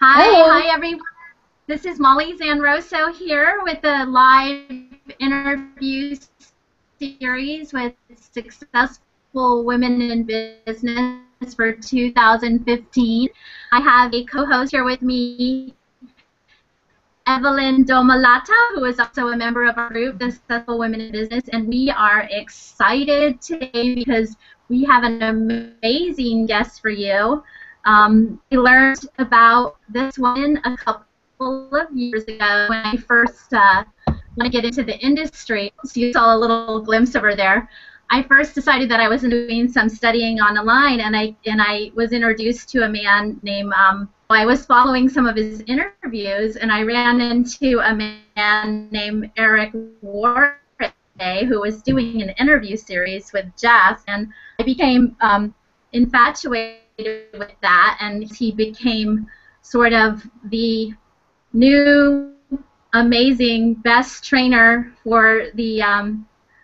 Hello. Hi everyone. This is Molly Zanrosso here with a live interview series with successful women in business for 2015. I have a co-host here with me, Evelyn Domalata, who is also a member of our group, the Successful Women in Business, and we are excited today because we have an amazing guest for you. We learned about this woman a couple of years ago when I first want to get into the industry. So you saw a little glimpse of her there. I first decided that I was doing some studying on the line, and I was introduced to a man named. I was following some of his interviews, and I ran into a man named Marina Worre, who was doing an interview series with Jess, and I became infatuated with that, and he became sort of the new amazing best trainer for the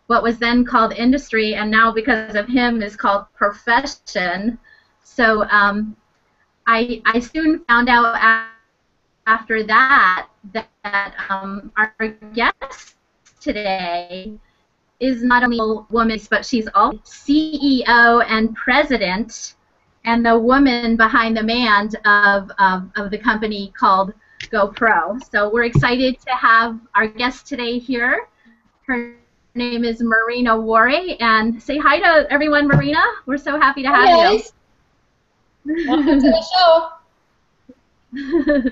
what was then called industry, and now because of him is called profession. So I soon found out after that our guest today is not only a woman, but she's also CEO and president and the woman behind the man of the company called GoPro. So we're excited to have our guest today here. Her name is Marina Worre, and say hi to everyone, Marina. We're so happy to have you. Welcome to the show.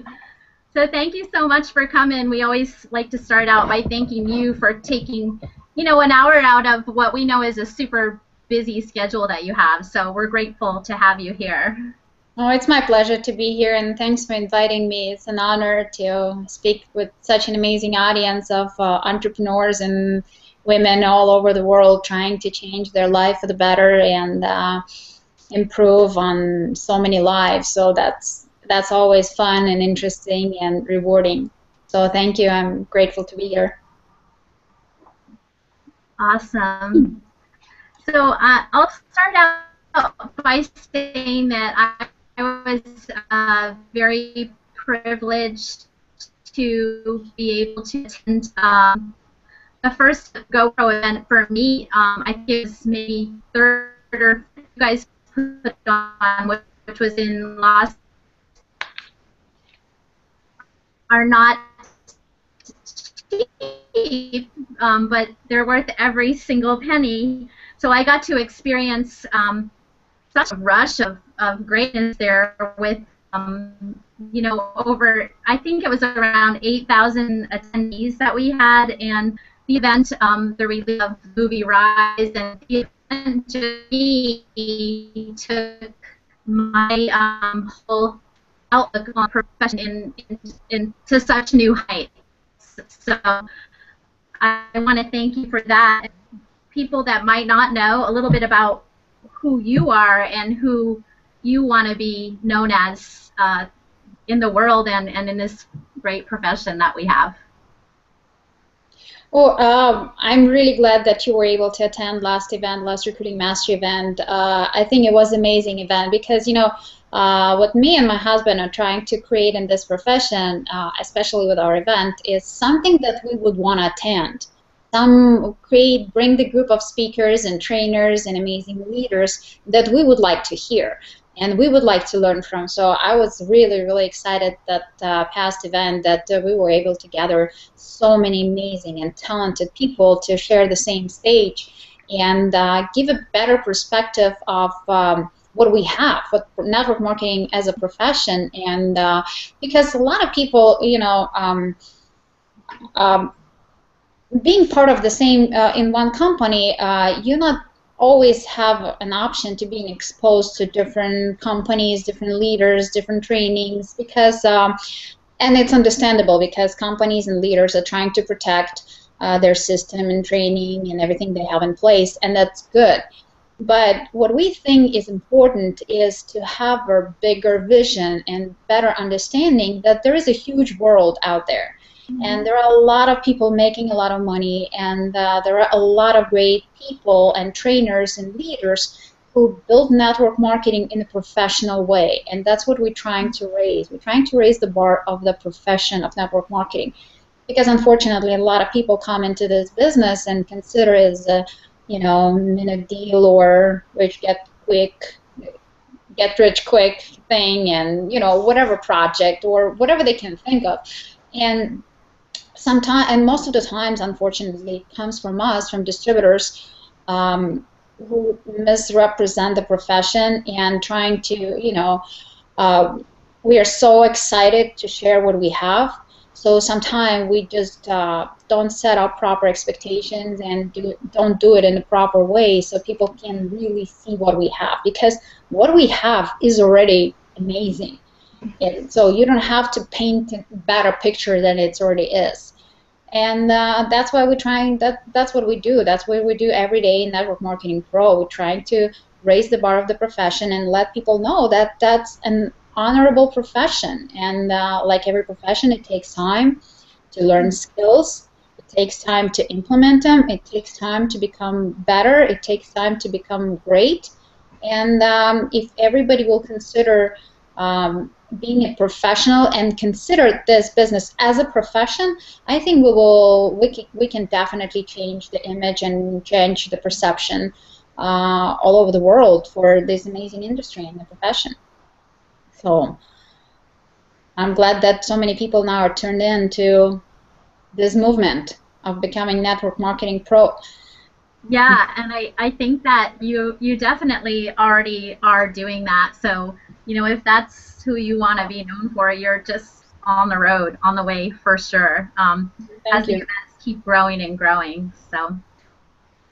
So thank you so much for coming. We always like to start out by thanking you for taking, an hour out of what we know is a super busy schedule that you have. So we're grateful to have you here. Oh, it's my pleasure to be here, and thanks for inviting me. It's an honor to speak with such an amazing audience of entrepreneurs and women all over the world trying to change their life for the better and improve on so many lives. So that's always fun and interesting and rewarding. So thank you. I'm grateful to be here. Awesome. So I'll start out by saying that I was very privileged to be able to attend the first GoPro event for me. I think it was maybe third or you guys put on, which was in Los. Are not cheap, but they're worth every single penny. So I got to experience such a rush of greatness there with, over, I think it was around 8,000 attendees that we had, and the event, the release of the movie Rise, and the event to me took my whole outlook on profession into such new heights. So I want to thank you for that. People that might not know a little bit about who you are and who you want to be known as in the world and in this great profession that we have. Well, I'm really glad that you were able to attend last Recruiting Mastery event. I think it was an amazing event because, what me and my husband are trying to create in this profession, especially with our event, is something that we would want to attend. Bring the group of speakers and trainers and amazing leaders that we would like to hear and we would like to learn from. So I was really, really excited that past event that we were able to gather so many amazing and talented people to share the same stage and give a better perspective of what we have, what network marketing as a profession, and because a lot of people, being part of the same in one company, you not always have an option to being exposed to different companies, different leaders, different trainings, because and it's understandable because companies and leaders are trying to protect their system and training and everything they have in place, and that's good. But what we think is important is to have a bigger vision and better understanding that there is a huge world out there. And there are a lot of people making a lot of money, and there are a lot of great people and trainers and leaders who build network marketing in a professional way, and that's what we're trying to raise. We're trying to raise the bar of the profession of network marketing, because unfortunately a lot of people come into this business and consider it as a, you know, minute deal or get rich quick thing, and you know, whatever project or whatever they can think of. And sometimes, and most of the times, unfortunately, it comes from us, from distributors, who misrepresent the profession and trying to, you know, we are so excited to share what we have. So sometimes we just don't set up proper expectations and don't do it in the proper way so people can really see what we have, because what we have is already amazing. And so you don't have to paint a better picture than it already is. And that's why we're trying, that's what we do. That's what we do every day in Network Marketing Pro. We're trying to raise the bar of the profession and let people know that that's an honorable profession. And like every profession, it takes time to learn skills. It takes time to implement them. It takes time to become better. It takes time to become great. And if everybody will consider being a professional and consider this business as a profession, I think we can definitely change the image and change the perception all over the world for this amazing industry and the profession. So I'm glad that so many people now are turned into this movement of becoming network marketing pro. Yeah, and I think that you definitely already are doing that. So, you know, if that's who you want to be known for, you're just on the road, on the way for sure. As the events keep growing and growing. So,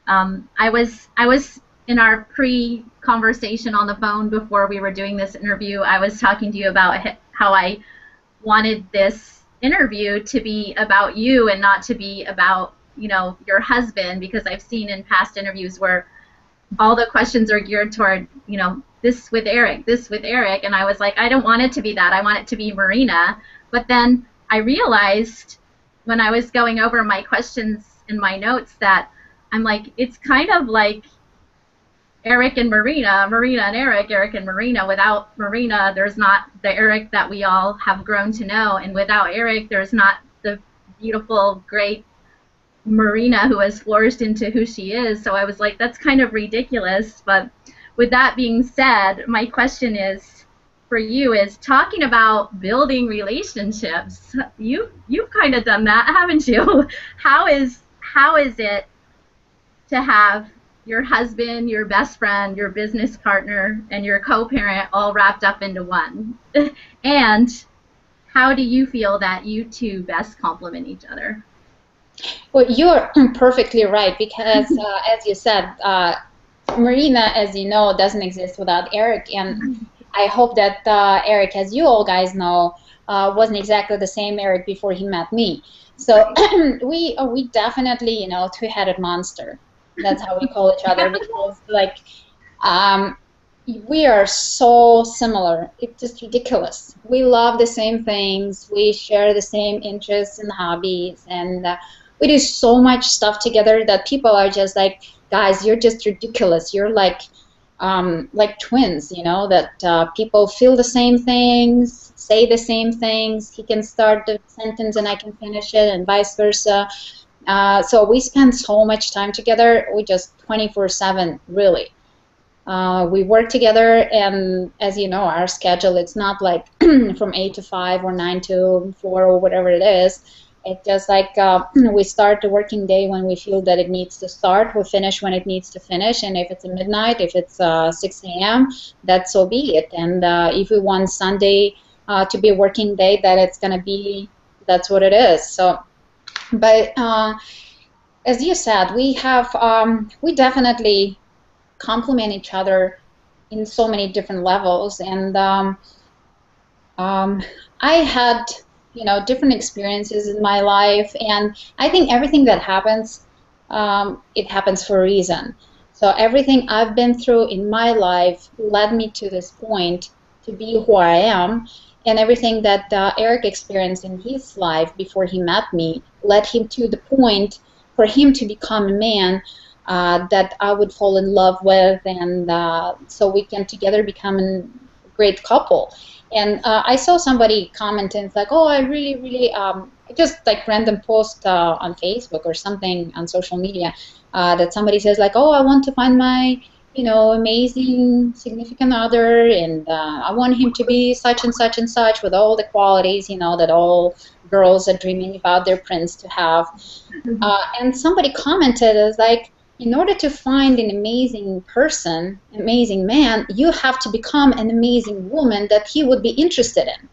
I was in our pre-conversation on the phone before we were doing this interview. I was talking to you about how I wanted this interview to be about you and not to be about, you know, your husband, because I've seen in past interviews where all the questions are geared toward, you know, this with Eric, and I was like, I don't want it to be that. I want it to be Marina. But then I realized when I was going over my questions in my notes that I'm like, it's kind of like Eric and Marina, Marina and Eric, Eric and Marina. Without Marina, there's not the Eric that we all have grown to know, and without Eric, there's not the beautiful, great Marina who has flourished into who she is. So I was like, that's kind of ridiculous. But with that being said, my question is for you is talking about building relationships. You've kind of done that, haven't you? How is it to have your husband, your best friend, your business partner, and your co-parent all wrapped up into one? And how do you feel that you two best complement each other? Well, you're perfectly right, because as you said, Marina, as you know, doesn't exist without Eric, and I hope that Eric, as you all guys know, wasn't exactly the same Eric before he met me. So we definitely, you know, three-headed monster. That's how we call each other, because like we are so similar. It's just ridiculous. We love the same things. We share the same interests and hobbies, and we do so much stuff together that people are just like, guys, you're just ridiculous. You're like twins, you know, that people feel the same things, say the same things. He can start the sentence and I can finish it, and vice versa. So we spend so much time together. We just 24/7, really. We work together, and as you know, our schedule, it's not like from 8 to 5 or 9 to 4 or whatever it is. It's just like we start the working day when we feel that it needs to start. We finish when it needs to finish, and if it's a midnight, if it's 6 a.m., that so be it. And if we want Sunday to be a working day, that it's going to be, that's what it is. So, but as you said, we have, we definitely complement each other in so many different levels, and I had, you know, different experiences in my life, and I think everything that happens, it happens for a reason. So everything I've been through in my life led me to this point to be who I am, and everything that Eric experienced in his life before he met me led him to the point for him to become a man that I would fall in love with, and so we can together become a great couple. And I saw somebody commenting, it's like, oh, I really, really, just like random post on Facebook or something on social media, that somebody says like, oh, I want to find my, amazing significant other, and I want him to be such and such and such with all the qualities, that all girls are dreaming about their prince to have. And somebody commented as like, in order to find an amazing person, amazing man, you have to become an amazing woman that he would be interested in.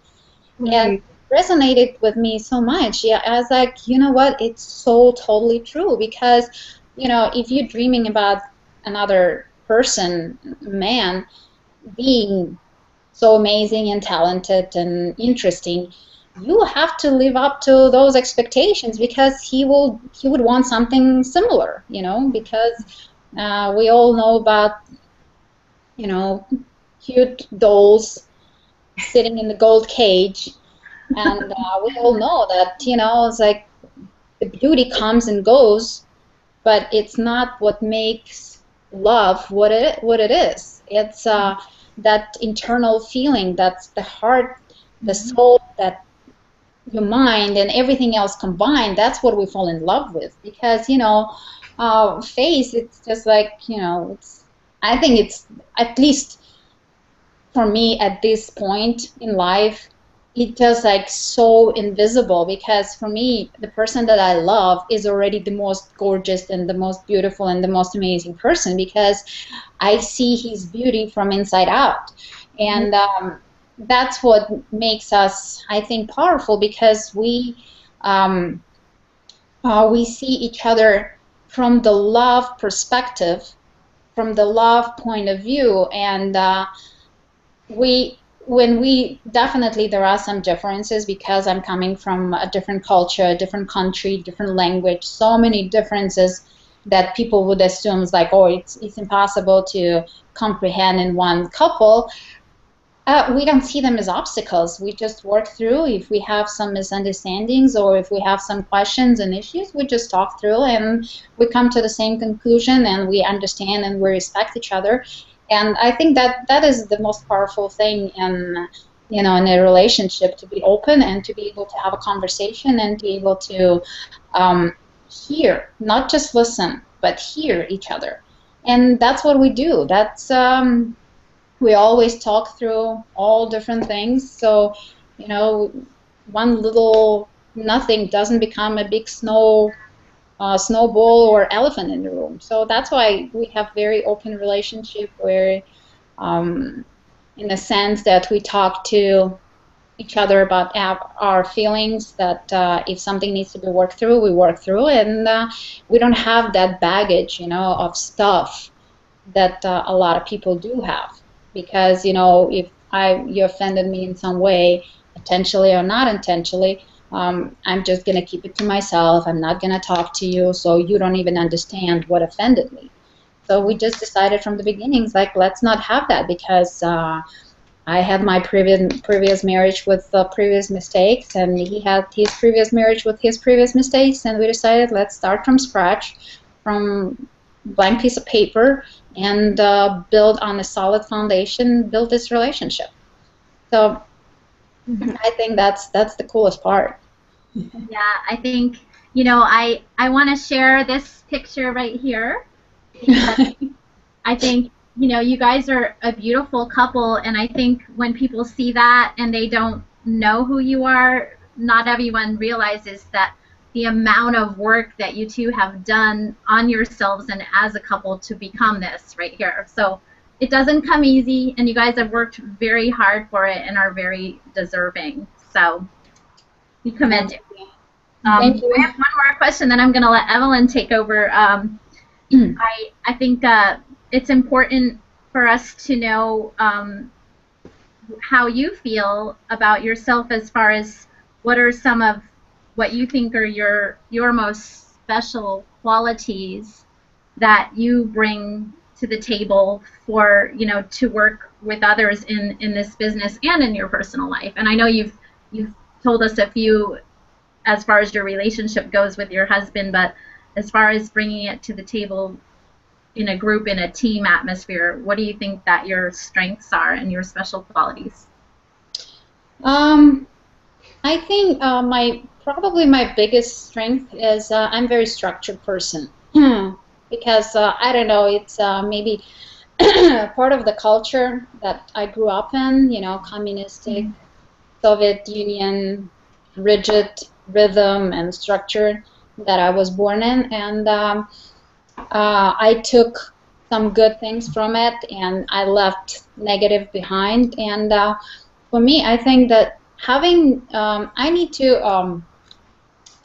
Right. And it resonated with me so much. Yeah, I was like, you know what? It's so totally true, because, if you're dreaming about another person, man, being so amazing and talented and interesting, you have to live up to those expectations, because he would want something similar, because we all know about, cute dolls sitting in the gold cage, and we all know that, it's like the beauty comes and goes, but it's not what makes love what it is. It's that internal feeling, that's the heart, the soul, that your mind and everything else combined, that's what we fall in love with. Because face, it's just like, I think it's, at least for me at this point in life, it's just like so invisible, because for me, the person that I love is already the most gorgeous and the most beautiful and the most amazing person, because I see his beauty from inside out. And that's what makes us, I think, powerful, because we see each other from the love perspective, from the love point of view, and when we definitely, there are some differences, because I'm coming from a different culture, a different country, different language, so many differences that people would assume is like, oh, it's impossible to comprehend in one couple. We don't see them as obstacles. We just work through. If we have some misunderstandings or if we have some questions and issues, we just talk through and we come to the same conclusion, and we understand and we respect each other. And I think that is the most powerful thing in in a relationship, to be open and to be able to have a conversation and to be able to hear, not just listen, but hear each other. And that's what we do. That's we always talk through all different things. So, one little nothing doesn't become a big snowball or elephant in the room. So that's why we have very open relationship, where in the sense that we talk to each other about our feelings, that if something needs to be worked through, we work through, and we don't have that baggage, of stuff that a lot of people do have. Because, if you offended me in some way, intentionally or not intentionally, I'm just going to keep it to myself. I'm not going to talk to you, so you don't even understand what offended me. So we just decided from the beginning, like, let's not have that, because I had my previous marriage with previous mistakes, and he had his previous marriage with his previous mistakes, and we decided, let's start from scratch, from blank piece of paper, and build on a solid foundation, build this relationship. So I think that's the coolest part. Yeah, I think, I want to share this picture right here. I think, you guys are a beautiful couple, and I think when people see that and they don't know who you are, not everyone realizes that the amount of work that you two have done on yourselves and as a couple to become this right here. So it doesn't come easy, and you guys have worked very hard for it and are very deserving. So we commend you. Thank you. I have one more question, then I'm going to let Evelyn take over. I think it's important for us to know how you feel about yourself, as far as what are some of what you think are your most special qualities that you bring to the table for, to work with others in this business and in your personal life. And I know you've told us a few as far as your relationship goes with your husband, but as far as bringing it to the table in a group, in a team atmosphere, what do you think that your strengths are and your special qualities? I think probably my biggest strength is I'm a very structured person. Because I don't know, it's maybe part of the culture that I grew up in, communistic, Soviet Union, rigid rhythm and structure that I was born in, and I took some good things from it, and I left negative behind. And for me, I think that I need to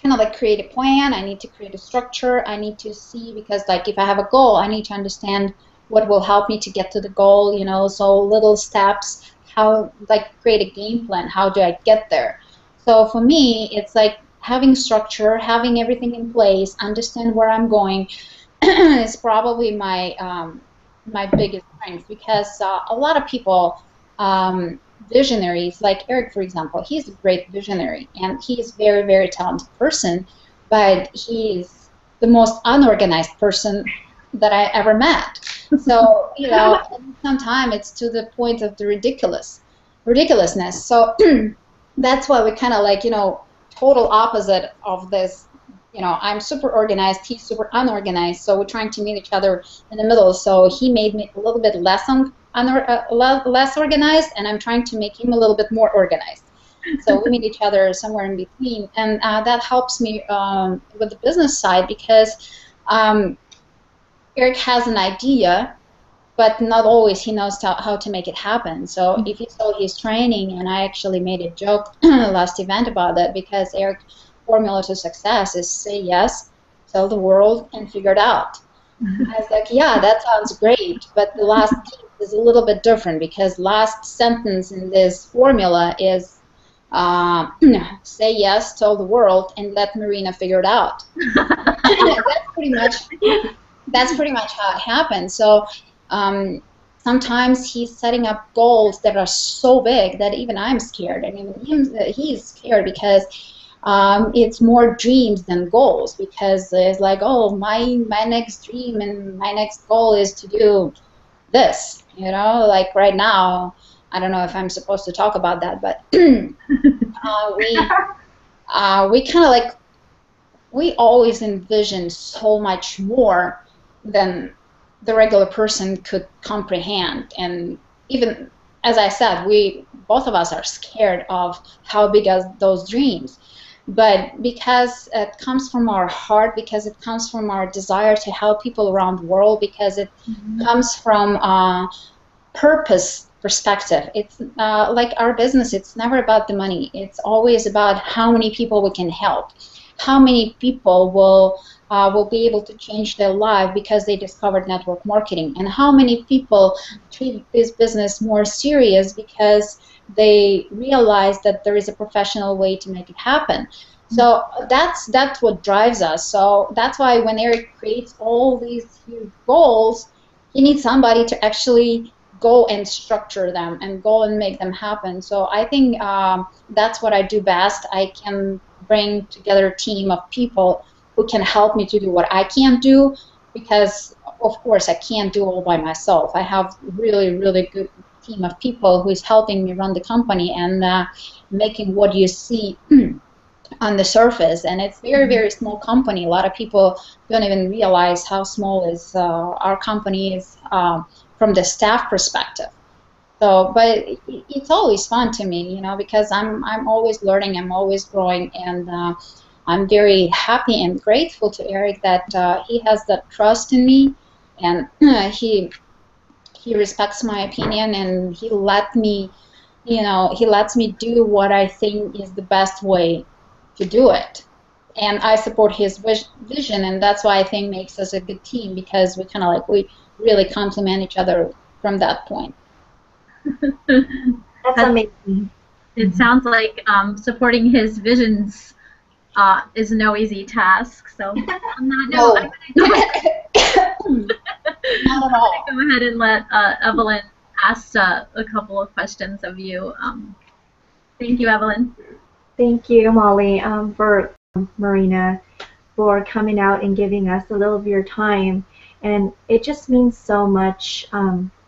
kind of like create a plan. I need to create a structure. I need to see, because like if I have a goal, I need to understand what will help me to get to the goal, so little steps, how, like, create a game plan. How do I get there? So for me, it's like having structure, having everything in place, understand where I'm going is probably my biggest strength, because a lot of people, visionaries, like Eric, for example, he's a great visionary, and he's a very, very talented person, but he's the most unorganized person that I ever met. So, sometimes it's to the point of the ridiculousness. So that's why we kind of like, total opposite of this. I'm super organized, he's super unorganized, so we're trying to meet each other in the middle. So he made me a little bit less organized, and I'm trying to make him a little bit more organized. So we meet each other somewhere in between, and that helps me with the business side, because Eric has an idea, but not always he knows how to make it happen. So if you saw his training, and I actually made a joke last event about that, because Eric's formula to success is say yes, tell the world, and figure it out. I was like, yeah, that sounds great, but the last piece is a little bit different, because last sentence in this formula is say yes, tell the world, and let Marina figure it out. That's pretty much how it happens. So sometimes he's setting up goals that are so big that even I'm scared, and even he's scared, because it's more dreams than goals, because it's like, oh, my next dream and my next goal is to do this, like right now. I don't know if I'm supposed to talk about that, but we kind of like, we always envision so much more than the regular person could comprehend. And even, as I said, both of us are scared of how big are those dreams. But because it comes from our heart, because it comes from our desire to help people around the world, because it comes from purpose perspective. It's like our business, it's never about the money. It's always about how many people we can help, how many people will be able to change their life because they discovered network marketing, and how many people treat this business more serious because they realize that there is a professional way to make it happen. So that's what drives us. So that's why when Eric creates all these huge goals, he needs somebody to actually go and structure them and go and make them happen. So I think that's what I do best. I can bring together a team of people who can help me to do what I can't do, because of course I can't do all by myself. I have really, really good team of people who is helping me run the company and making what you see on the surface. And it's very, very small company. A lot of people don't even realize how small is our company is from the staff perspective. So, but it's always fun to me, because I'm always learning, I'm always growing, and I'm very happy and grateful to Eric that he has that trust in me, and he respects my opinion, and he lets me do what I think is the best way to do it. And I support his vision, and that's why I think makes us a good team, because we really complement each other from that point. That's amazing. It sounds like supporting his visions is no easy task. So on that note, I'm going to go ahead and let Evelyn ask a couple of questions of you. Thank you, Evelyn. Thank you, Molly, for Marina, for coming out and giving us a little of your time. and it just means so much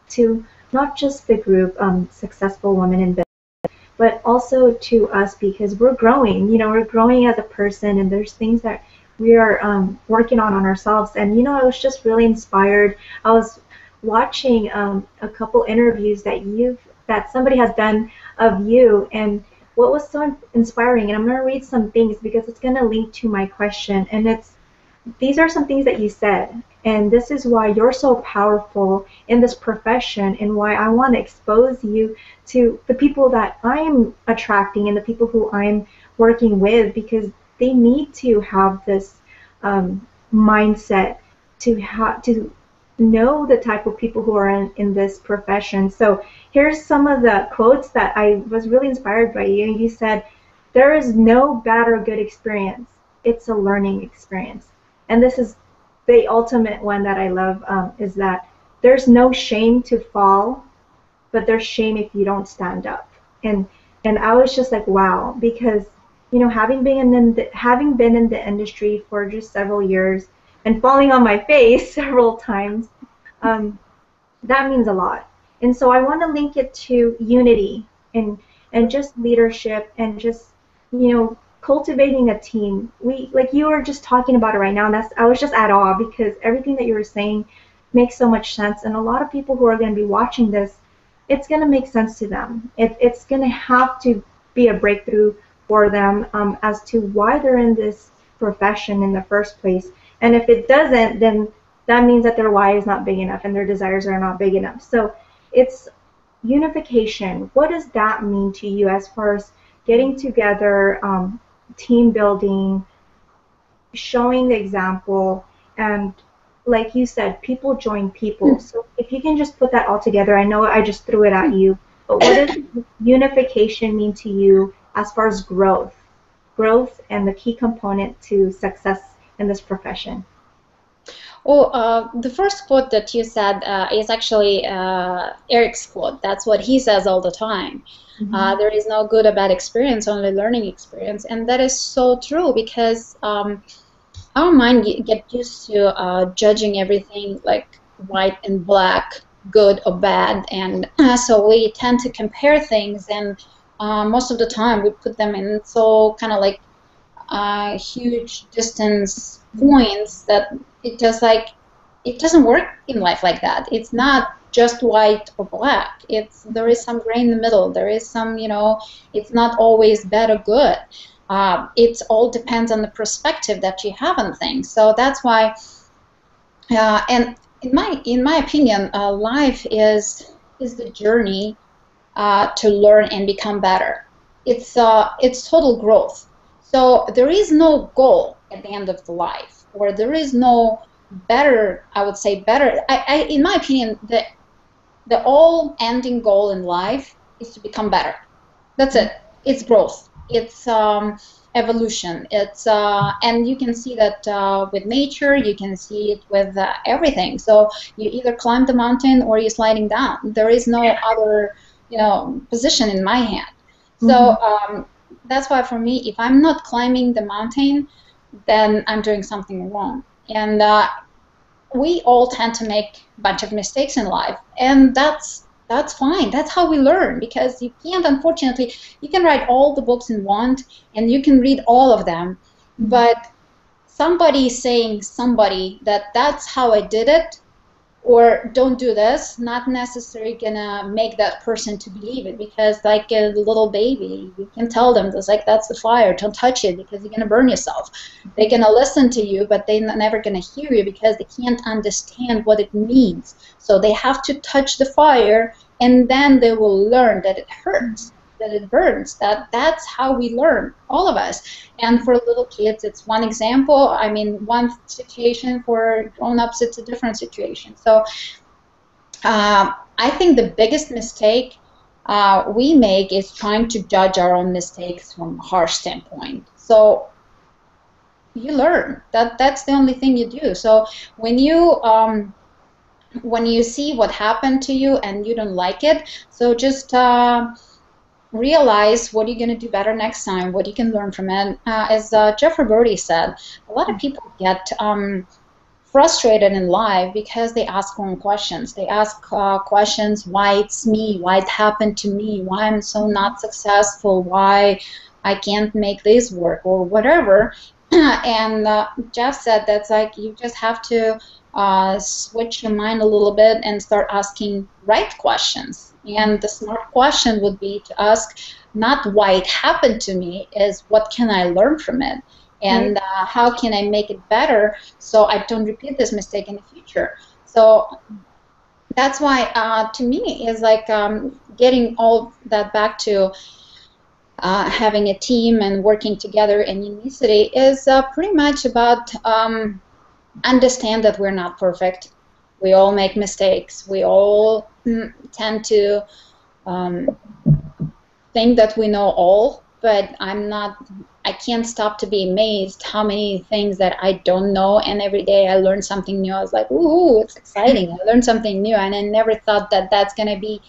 to not just the group Successful Women in Business, but also to us because we're growing. You know, we're growing as a person, and there's things that we are working on ourselves. And you know, I was just really inspired. I was watching a couple interviews that somebody has done of you, and what was so inspiring. And I'm going to read some things because it's going to link to my question, and these are some things that you said, and this is why you're so powerful in this profession and why I want to expose you to the people that I'm attracting and the people who I'm working with, because they need to have this mindset to know the type of people who are in this profession. So here's some of the quotes that I was really inspired by you. You said, "There is no bad or good experience. It's a learning experience." And this is the ultimate one that I love, is that there's no shame to fall, but there's shame if you don't stand up. And I was just like, wow, because you know, having been in the industry for just several years and falling on my face several times, that means a lot. And so I want to link it to unity and just leadership and just, you know, cultivating a team. We, like you were just talking about it right now, and I was just at awe because everything that you were saying makes so much sense. And a lot of people who are going to be watching this, it's going to make sense to them. It's going to have to be a breakthrough for them as to why they're in this profession in the first place. And if it doesn't, then that means that their why is not big enough and their desires are not big enough. So it's unification. What does that mean to you as far as getting together, team building, showing the example, and like you said, people join people. So if you can just put that all together, I know I just threw it at you, but what does unification mean to you as far as growth and the key component to success in this profession? Oh, the first quote that you said is actually Eric's quote. That's what he says all the time. Mm-hmm. There is no good or bad experience, only learning experience. And that is so true because our mind get used to judging everything like white and black, good or bad. And so we tend to compare things, and most of the time we put them in so kind of like huge distance points that it just like it doesn't work in life like that. It's not just white or black. There is some gray in the middle. There is some, you know, it's not always bad or good. It all depends on the perspective that you have on things. So that's why, and in my opinion, life is the journey to learn and become better. It's total growth. So there is no goal at the end of the life, or there is no better, I would say better. In my opinion, the all ending goal in life is to become better. That's it. It's growth. It's evolution. It's and you can see that with nature. You can see it with everything. So you either climb the mountain or you're sliding down. There is no other, you know, position in my hand. So that's why for me, if I'm not climbing the mountain, then I'm doing something wrong. And we all tend to make a bunch of mistakes in life, and that's fine. That's how we learn, because you can't, unfortunately, you can write all the books you want, and you can read all of them, but somebody saying that's how I did it, or don't do this, not necessarily gonna make that person to believe it, because like a little baby, you can tell them this, like, that's the fire, don't touch it because you're gonna burn yourself. They're gonna listen to you, but they're never gonna hear you because they can't understand what it means. So they have to touch the fire, and then they will learn that it hurts, that it burns. That's how we learn, all of us. And for little kids, it's one example. I mean, one situation. For grown-ups, it's a different situation. So I think the biggest mistake we make is trying to judge our own mistakes from a harsh standpoint. So you learn. That's the only thing you do. So when you see what happened to you and you don't like it, so just realize what you're going to do better next time, what you can learn from it. As Jeffrey Brody said, a lot of people get frustrated in life because they ask wrong questions. They ask questions, why it's me, why it happened to me, why I'm so not successful, why I can't make this work, or whatever. And Jeff said that's like you just have to switch your mind a little bit and start asking right questions. And the smart question would be to ask not why it happened to me, is what can I learn from it? And how can I make it better so I don't repeat this mistake in the future? So that's why, to me, is like getting all that back to having a team and working together in unicity is pretty much about understand that we're not perfect. We all make mistakes. We all tend to think that we know all, but I can't stop to be amazed how many things that I don't know, and every day I learn something new. I was like, ooh, it's exciting. I learned something new, and I never thought that that's going to be,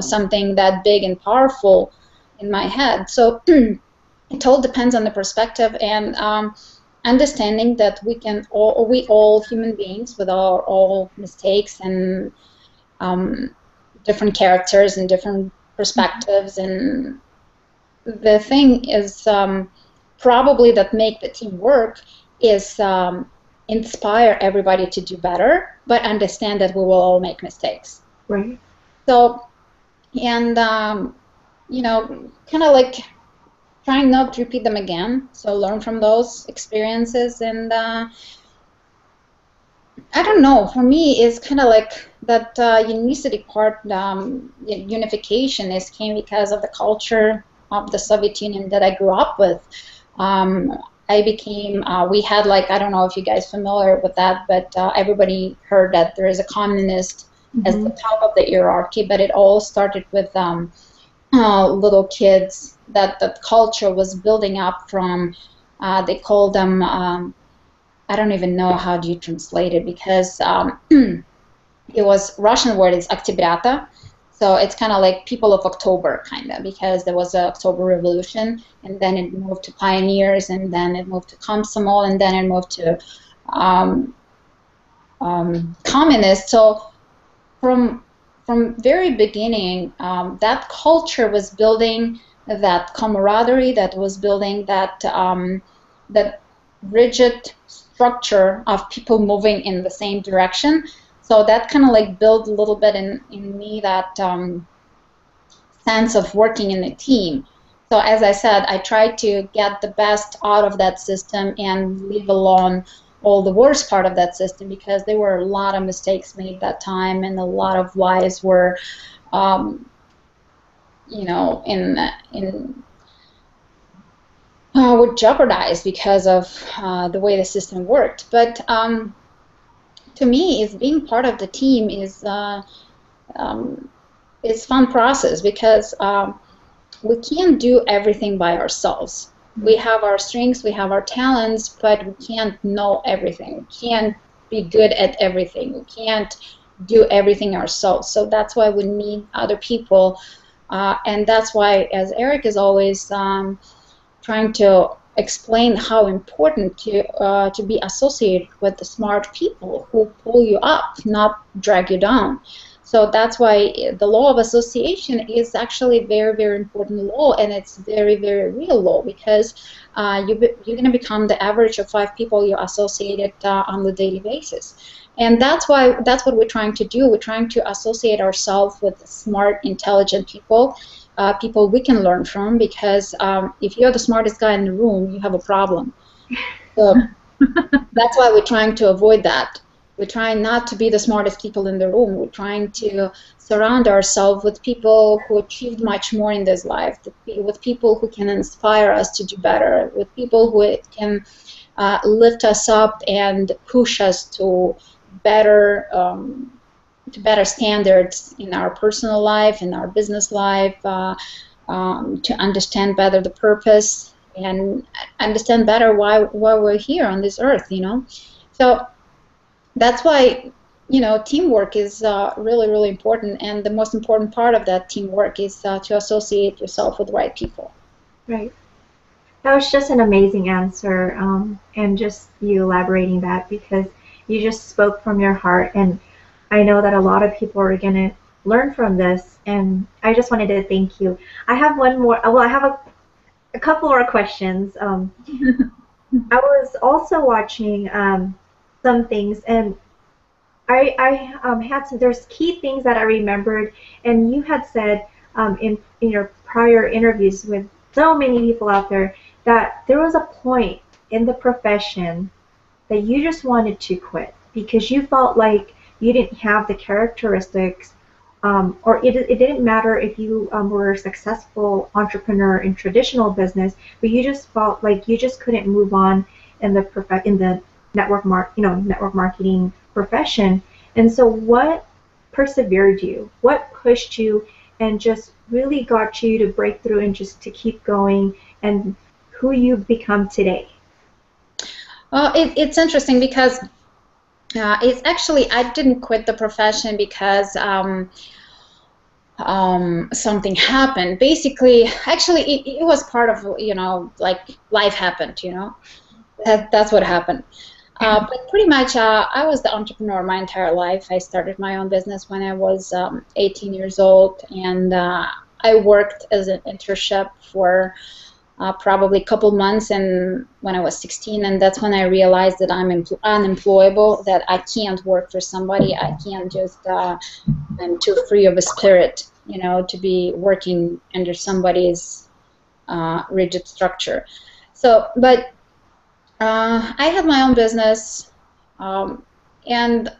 something that big and powerful in my head. So it all depends on the perspective and understanding that we all human beings with our all mistakes and different characters and different perspectives. And the thing is probably that make the team work is inspire everybody to do better, but understand that we will all make mistakes. Right. So, and kind of like trying not to repeat them again. So learn from those experiences. And I don't know, for me it's kind of like that unicity part, unification came because of the culture of the Soviet Union that I grew up with. I became, we had like, I don't know if you guys are familiar with that, but everybody heard that there is a communist as the top of the hierarchy, but it all started with little kids that the culture was building up from, they called them, I don't even know how do you translate it, because it was Russian word is Oktyabrata, so it's kind of like people of October, kind of, because there was an October Revolution, and then it moved to pioneers, and then it moved to Komsomol, and then it moved to communists. So from very beginning, that culture was building that camaraderie, that was building that that rigid structure of people moving in the same direction. So that kind of like built a little bit in me that sense of working in a team. So as I said, I tried to get the best out of that system and leave alone all the worst part of that system, because there were a lot of mistakes made that time, and a lot of lives were, were jeopardized because of the way the system worked. But to me, is being part of the team is fun process, because we can't do everything by ourselves. We have our strengths, we have our talents, but we can't know everything. We can't be good at everything. We can't do everything ourselves. So that's why we need other people, and that's why, as Eric is always trying to explain how important to be associated with the smart people who pull you up, not drag you down. So that's why the law of association is actually a very, very important law, and it's very, very real law, because you're going to become the average of 5 people you associated on the daily basis. And that's what we're trying to do. We're trying to associate ourselves with smart, intelligent people, people we can learn from, because if you're the smartest guy in the room, you have a problem. So that's why we're trying to avoid that. We're trying not to be the smartest people in the room. We're trying to surround ourselves with people who achieved much more in this life, with people who can inspire us to do better, with people who can lift us up and push us to better standards in our personal life, in our business life, to understand better the purpose and understand better why we're here on this earth, So that's why, teamwork is really, really important, and the most important part of that teamwork is to associate yourself with the right people. Right. That was just an amazing answer, and just you elaborating that, because You just spoke from your heart, and I know that a lot of people are going to learn from this, and I just wanted to thank you. I have one more, well, I have a couple more questions. I was also watching some things, and I had some, there's key things that I remembered, and you had said in your prior interviews with so many people out there that there was a point in the profession that you just wanted to quit because you felt like you didn't have the characteristics, or it didn't matter if you were a successful entrepreneur in traditional business, but you just felt like you just couldn't move on in the network marketing profession. And so, what persevered you? What pushed you, and just really got you to break through and just to keep going, and who you've become today? Well, it's interesting because it's actually, I didn't quit the profession because something happened. Basically, actually, it was part of, like life happened, that's what happened. But pretty much, I was the entrepreneur my entire life. I started my own business when I was 18 years old, and I worked as an internship for probably a couple months, and when I was 16, and that's when I realized that I'm unemployable, that I can't work for somebody. I can't just, I'm too free of a spirit, to be working under somebody's rigid structure. So, but I had my own business, and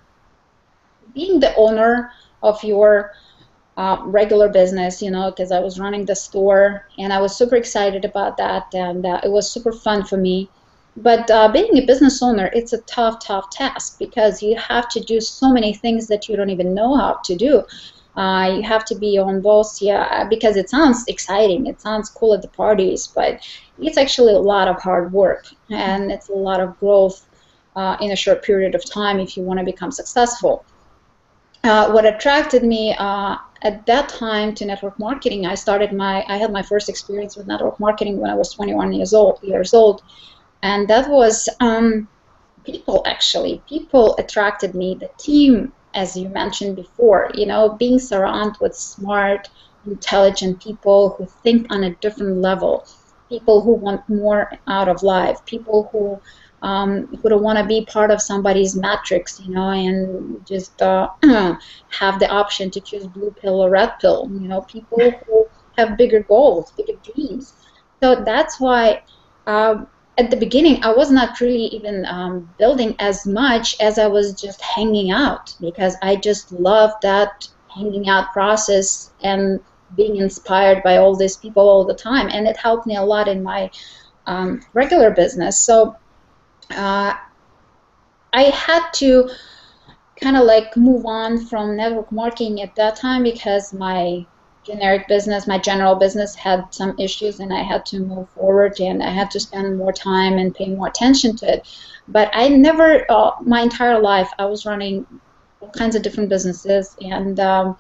being the owner of your regular business, because I was running the store, and I was super excited about that, and it was super fun for me. But being a business owner, it's a tough task because you have to do so many things that you don't even know how to do. You have to be your own boss, because it sounds exciting, it sounds cool at the parties, but it's actually a lot of hard work, and it's a lot of growth in a short period of time if you want to become successful. What attracted me at that time to network marketing, I had my first experience with network marketing when I was 21 years old, and that was people. Actually, people attracted me. The team, as you mentioned before, being surrounded with smart, intelligent people who think on a different level, people who want more out of life, people who don't want to be part of somebody's matrix, and just have the option to choose blue pill or red pill, people who have bigger goals, bigger dreams. So that's why at the beginning I was not really even building as much as I was just hanging out, because I just loved that hanging out process and being inspired by all these people all the time, and it helped me a lot in my regular business. So I had to kind of like move on from network marketing at that time because my general business had some issues, and I had to move forward, and I had to spend more time and pay more attention to it. But I never, my entire life, I was running all kinds of different businesses, and I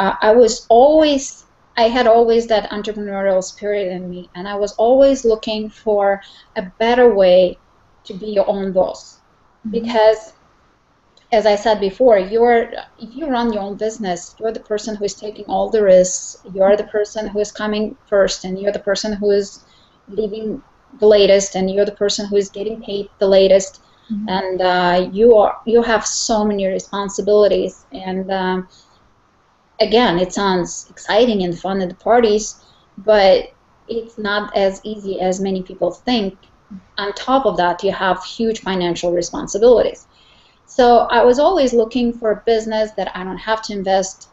had always that entrepreneurial spirit in me, and I was always looking for a better way to be your own boss. Because, as I said before, if you run your own business, you're the person who is taking all the risks, you're the person who is coming first, and you're the person who is leaving the latest, and you're the person who is getting paid the latest, and you have so many responsibilities, and again, it sounds exciting and fun at the parties, but it's not as easy as many people think. On top of that, you have huge financial responsibilities. So I was always looking for a business that I don't have to invest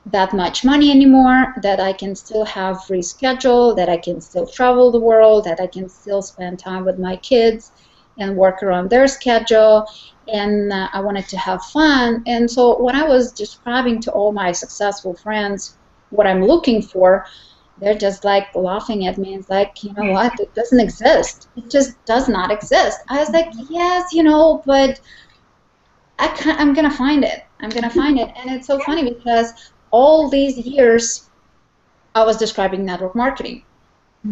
that much money anymore, that I can still have free schedule, that I can still travel the world, that I can still spend time with my kids and work around their schedule, and I wanted to have fun. And so when I was describing to all my successful friends what I'm looking for, they're just like laughing at me. It's like, you know what, it doesn't exist. It just does not exist. I was like, yes, but I'm going to find it. I'm going to find it. And it's so funny because all these years I was describing network marketing.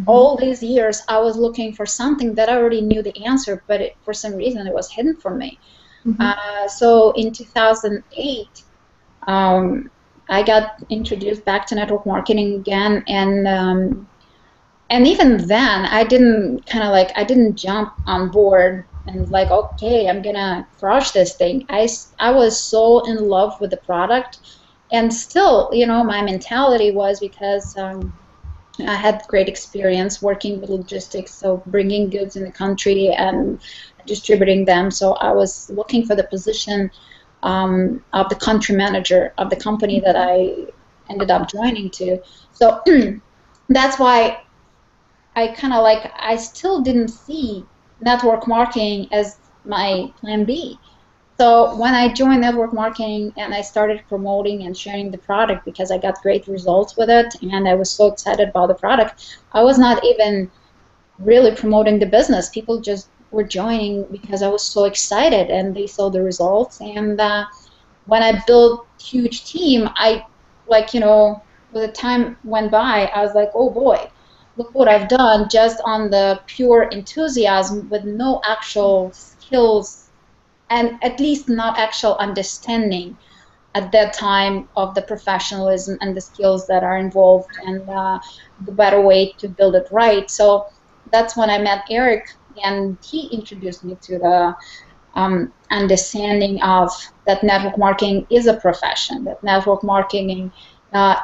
All these years I was looking for something that I already knew the answer, but for some reason it was hidden from me. So in 2008, I got introduced back to network marketing again, and even then, I didn't I didn't jump on board and like, okay, I'm gonna crush this thing. I was so in love with the product, and still, you know, my mentality was because I had great experience working with logistics, so bringing goods in the country and distributing them. So I was looking for the position of the country manager of the company that I ended up joining to. So that's why I still didn't see network marketing as my plan B. So when I joined network marketing and I started promoting and sharing the product because I got great results with it and I was so excited about the product, I was not even really promoting the business. People just were joining because I was so excited and they saw the results. And when I built a huge team, with the time went by, I was like, oh boy, look what I've done just on the pure enthusiasm with no actual skills and at least not actual understanding at that time of the professionalism and the skills that are involved and the better way to build it right. So that's when I met Eric, and he introduced me to the understanding of that network marketing is a profession, that network marketing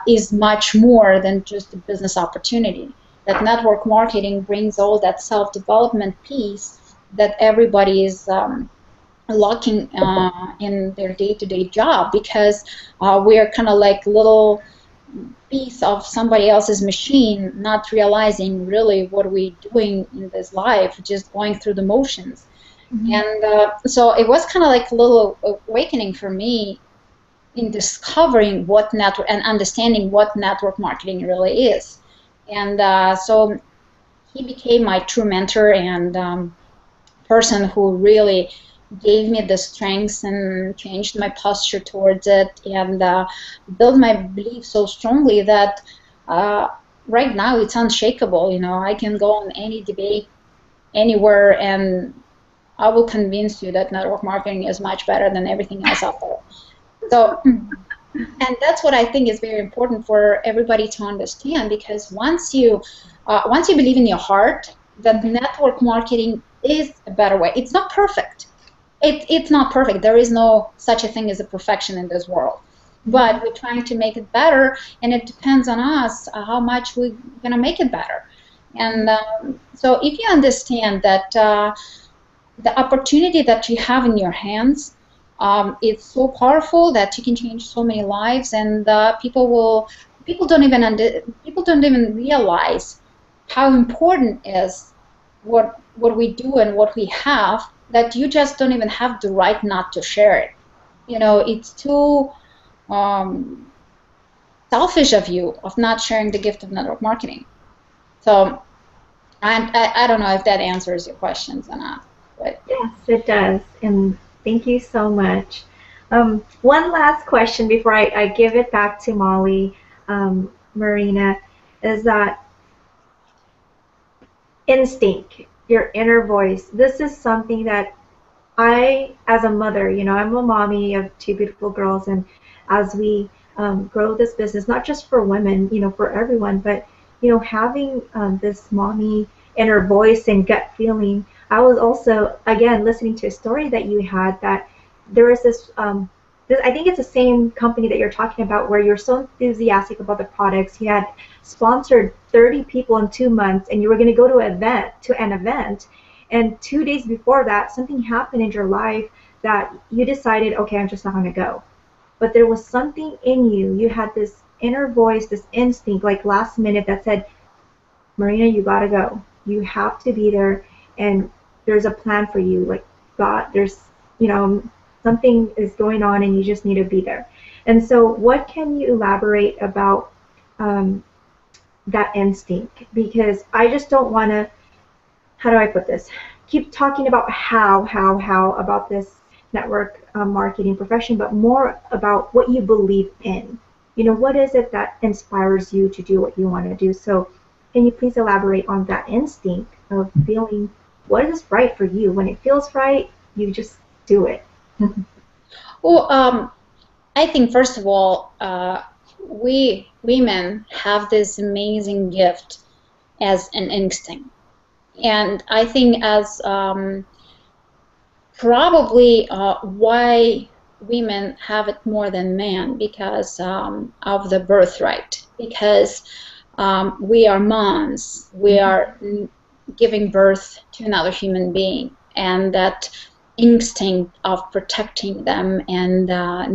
is much more than just a business opportunity, that network marketing brings all that self-development piece that everybody is lacking in their day-to-day job, because we are kind of like little piece of somebody else's machine, not realizing really what we're doing in this life, just going through the motions. And so it was kind of like a little awakening for me in discovering what network and understanding what network marketing really is. And so he became my true mentor and person who really gave me the strengths and changed my posture towards it and built my belief so strongly that right now it's unshakable. You know, I can go on any debate anywhere and I will convince you that network marketing is much better than everything else out there. So, and that's what I think is very important for everybody to understand, because once you believe in your heart that network marketing is a better way, it's not perfect. It's not perfect. There is no such a thing as a perfection in this world. But we're trying to make it better, and it depends on us how much we're going to make it better. And so if you understand that the opportunity that you have in your hands, it's so powerful that you can change so many lives, and people don't even realize how important is what we do and what we have, that you just don't even have the right not to share it. You know, it's too selfish of you of not sharing the gift of network marketing. So I don't know if that answers your questions or not. But yes, it does. And thank you so much. One last question before I give it back to Molly, Marina, is that instinct, your inner voice. This is something that I, as a mother, you know, I'm a mommy of two beautiful girls, and as we grow this business, not just for women, you know, for everyone, but, you know, having this mommy inner voice and gut feeling. I was also, again, listening to a story that you had that there was this, I think it's the same company that you're talking about, where you're so enthusiastic about the products. You had sponsored 30 people in 2 months, and you were going to go to an event, and 2 days before that, something happened in your life that you decided, okay, I'm just not going to go. But there was something in you. You had this inner voice, this instinct, like last minute, that said, Marina, you got to go. You have to be there, and there's a plan for you. Like, God, there's, you know, something is going on, and you just need to be there. And so what can you elaborate about that instinct? Because I just don't want to, how do I put this, keep talking about how about this network marketing profession, but more about what you believe in. You know, what is it that inspires you to do what you want to do? So can you please elaborate on that instinct of feeling what is right for you? When it feels right, you just do it. Well, I think first of all, we women have this amazing gift as an instinct, and I think as probably why women have it more than men because of the birthright. Because we are moms, we are giving birth to another human being, and that instinct of protecting them and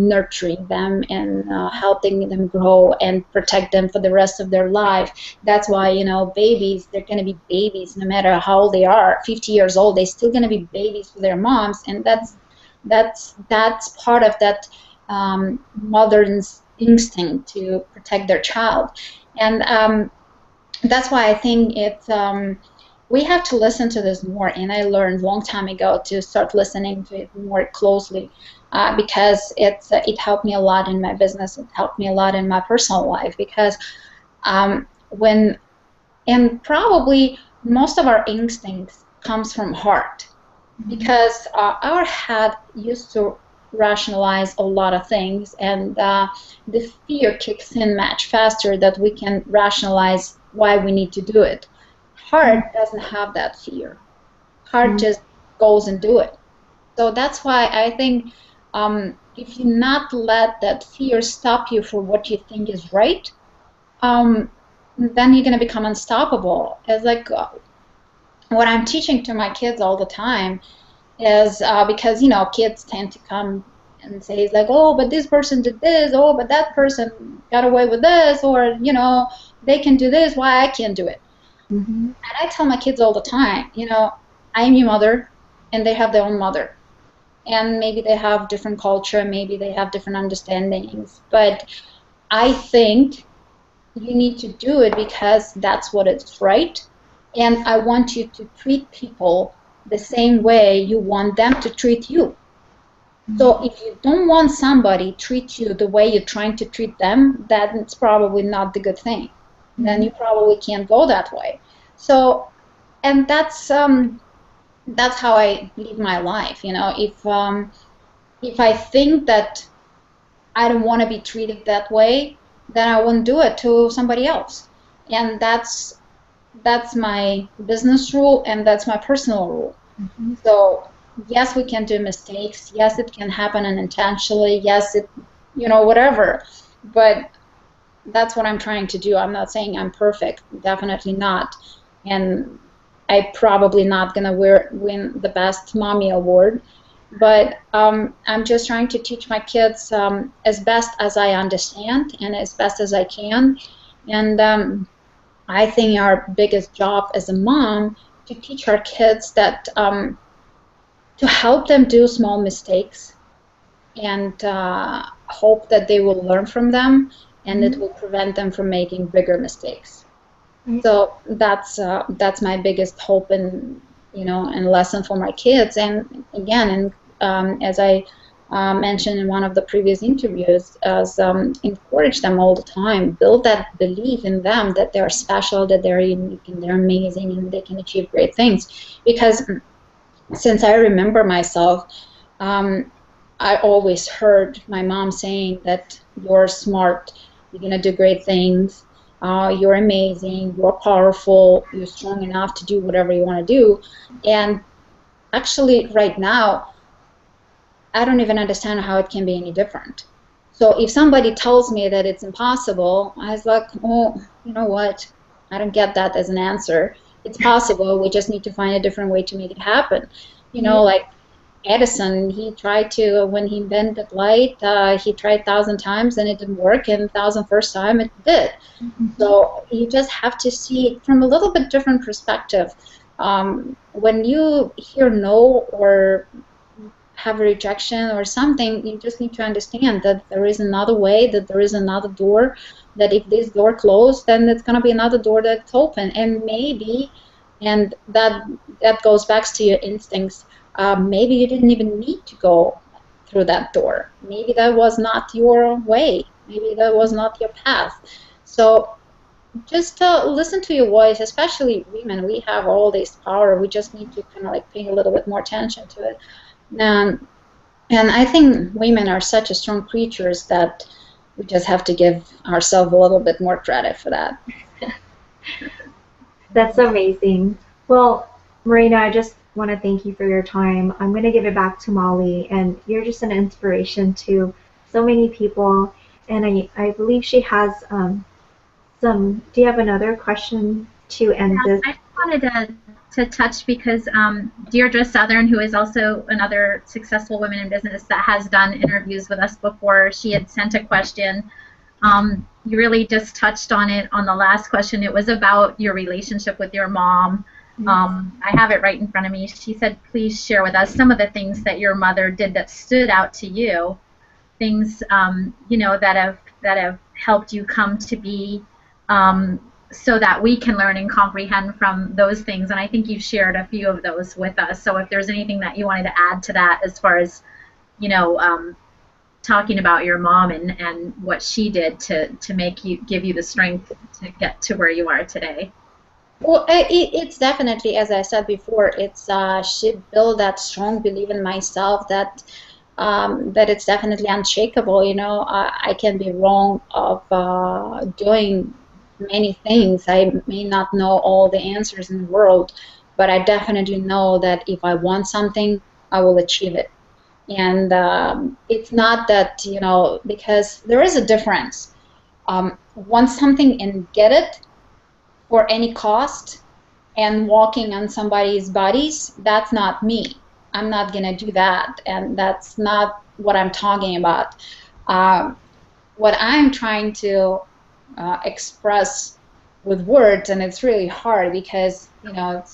nurturing them and helping them grow and protect them for the rest of their life. That's why, you know, babies, they're going to be babies no matter how old they are. 50 years old, they're still going to be babies for their moms, and that's part of that mother's instinct to protect their child. And that's why I think it's we have to listen to this more, and I learned a long time ago to start listening to it more closely because it helped me a lot in my business. It helped me a lot in my personal life because and probably most of our instincts comes from heart because our head used to rationalize a lot of things, and the fear kicks in much faster that we can rationalize why we need to do it. Heart doesn't have that fear. Heart just goes and do it. So that's why I think if you not let that fear stop you for what you think is right, then you're going to become unstoppable. It's like what I'm teaching to my kids all the time is because, you know, kids tend to come and say, like, oh, but this person did this, oh, but that person got away with this, or, you know, they can do this, why I can't do it? And I tell my kids all the time, you know, I am your mother, and they have their own mother. And maybe they have different culture, maybe they have different understandings. But I think you need to do it because that's what is right. And I want you to treat people the same way you want them to treat you. So if you don't want somebody to treat you the way you're trying to treat them, that's probably not the good thing. Then you probably can't go that way. So, and that's how I live my life. You know, if I think that I don't want to be treated that way, then I won't do it to somebody else. And that's my business rule, and that's my personal rule. So yes, we can do mistakes. Yes, it can happen unintentionally. Yes, it, you know, whatever. But that's what I'm trying to do. I'm not saying I'm perfect, definitely not. And I'm probably not going to win the best mommy award. But I'm just trying to teach my kids as best as I understand and as best as I can. And I think our biggest job as a mom to teach our kids that to help them do small mistakes and hope that they will learn from them, and it will prevent them from making bigger mistakes. So that's my biggest hope and, you know, and lesson for my kids. And again, and as I mentioned in one of the previous interviews, as encourage them all the time, build that belief in them that they're special, that they're unique, and they're amazing, and they can achieve great things. Because since I remember myself, I always heard my mom saying that you're smart, you're going to do great things, you're amazing, you're powerful, you're strong enough to do whatever you want to do. And actually right now, I don't even understand how it can be any different. So if somebody tells me that it's impossible, I was like, oh, you know what? I don't get that as an answer. It's possible. We just need to find a different way to make it happen. You know, like Edison, he tried to, when he invented light, he tried 1,000 times and it didn't work, and 1,001st time it did. So you just have to see it from a little bit different perspective. When you hear no or have a rejection or something, you just need to understand that there is another way, that there is another door, that if this door closed, then it's going to be another door that's open. And maybe, and that goes back to your instincts, maybe you didn't even need to go through that door. Maybe that was not your way. Maybe that was not your path. So just listen to your voice, especially women. We have all this power. We just need to kind of like pay a little bit more attention to it. And And I think women are such a strong creatures that we just have to give ourselves a little bit more credit for that. That's amazing. Well, Marina, I just want to thank you for your time. I'm going to give it back to Molly, and you're just an inspiration to so many people. And I believe she has some. Do you have another question to end this? I just wanted to touch because Deirdre Southern, who is also another successful woman in business that has done interviews with us before, she had sent a question. You really just touched on it on the last question. It was about your relationship with your mom. I have it right in front of me. She said, please share with us some of the things that your mother did that stood out to you, things you know, that have helped you come to be, so that we can learn and comprehend from those things. And I think you've shared a few of those with us. So if there's anything that you wanted to add to that as far as, you know, talking about your mom and what she did to give you the strength to get to where you are today. Well, it's definitely, as I said before, it's she built that strong belief in myself that that it's definitely unshakable. You know, I can be wrong of doing many things. I may not know all the answers in the world, but I definitely know that if I want something, I will achieve it. And it's not that, you know, because there is a difference. Want something and get it for any cost and walking on somebody's bodies, that's not me. I'm not going to do that, and that's not what I'm talking about. What I'm trying to express with words, and it's really hard because, you know,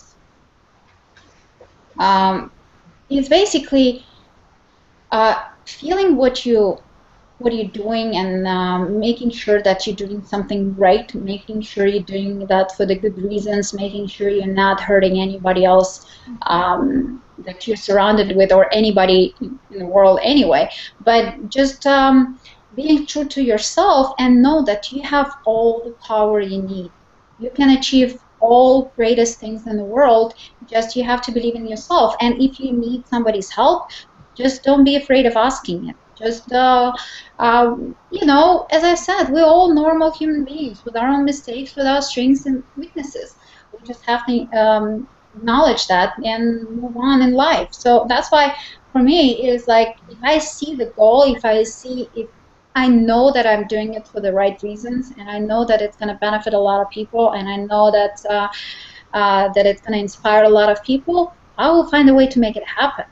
it's basically feeling what you're doing and making sure that you're doing something right, making sure you're doing that for the good reasons, making sure you're not hurting anybody else that you're surrounded with or anybody in the world anyway. But just being true to yourself and know that you have all the power you need. You can achieve all greatest things in the world, just you have to believe in yourself. And if you need somebody's help, just don't be afraid of asking it. Just, you know, as I said, we're all normal human beings with our own mistakes, with our strengths and weaknesses. We just have to acknowledge that and move on in life. So that's why, for me, it is like, if I see the goal, if I know that I'm doing it for the right reasons, and I know that it's going to benefit a lot of people, and I know that that it's going to inspire a lot of people, I will find a way to make it happen.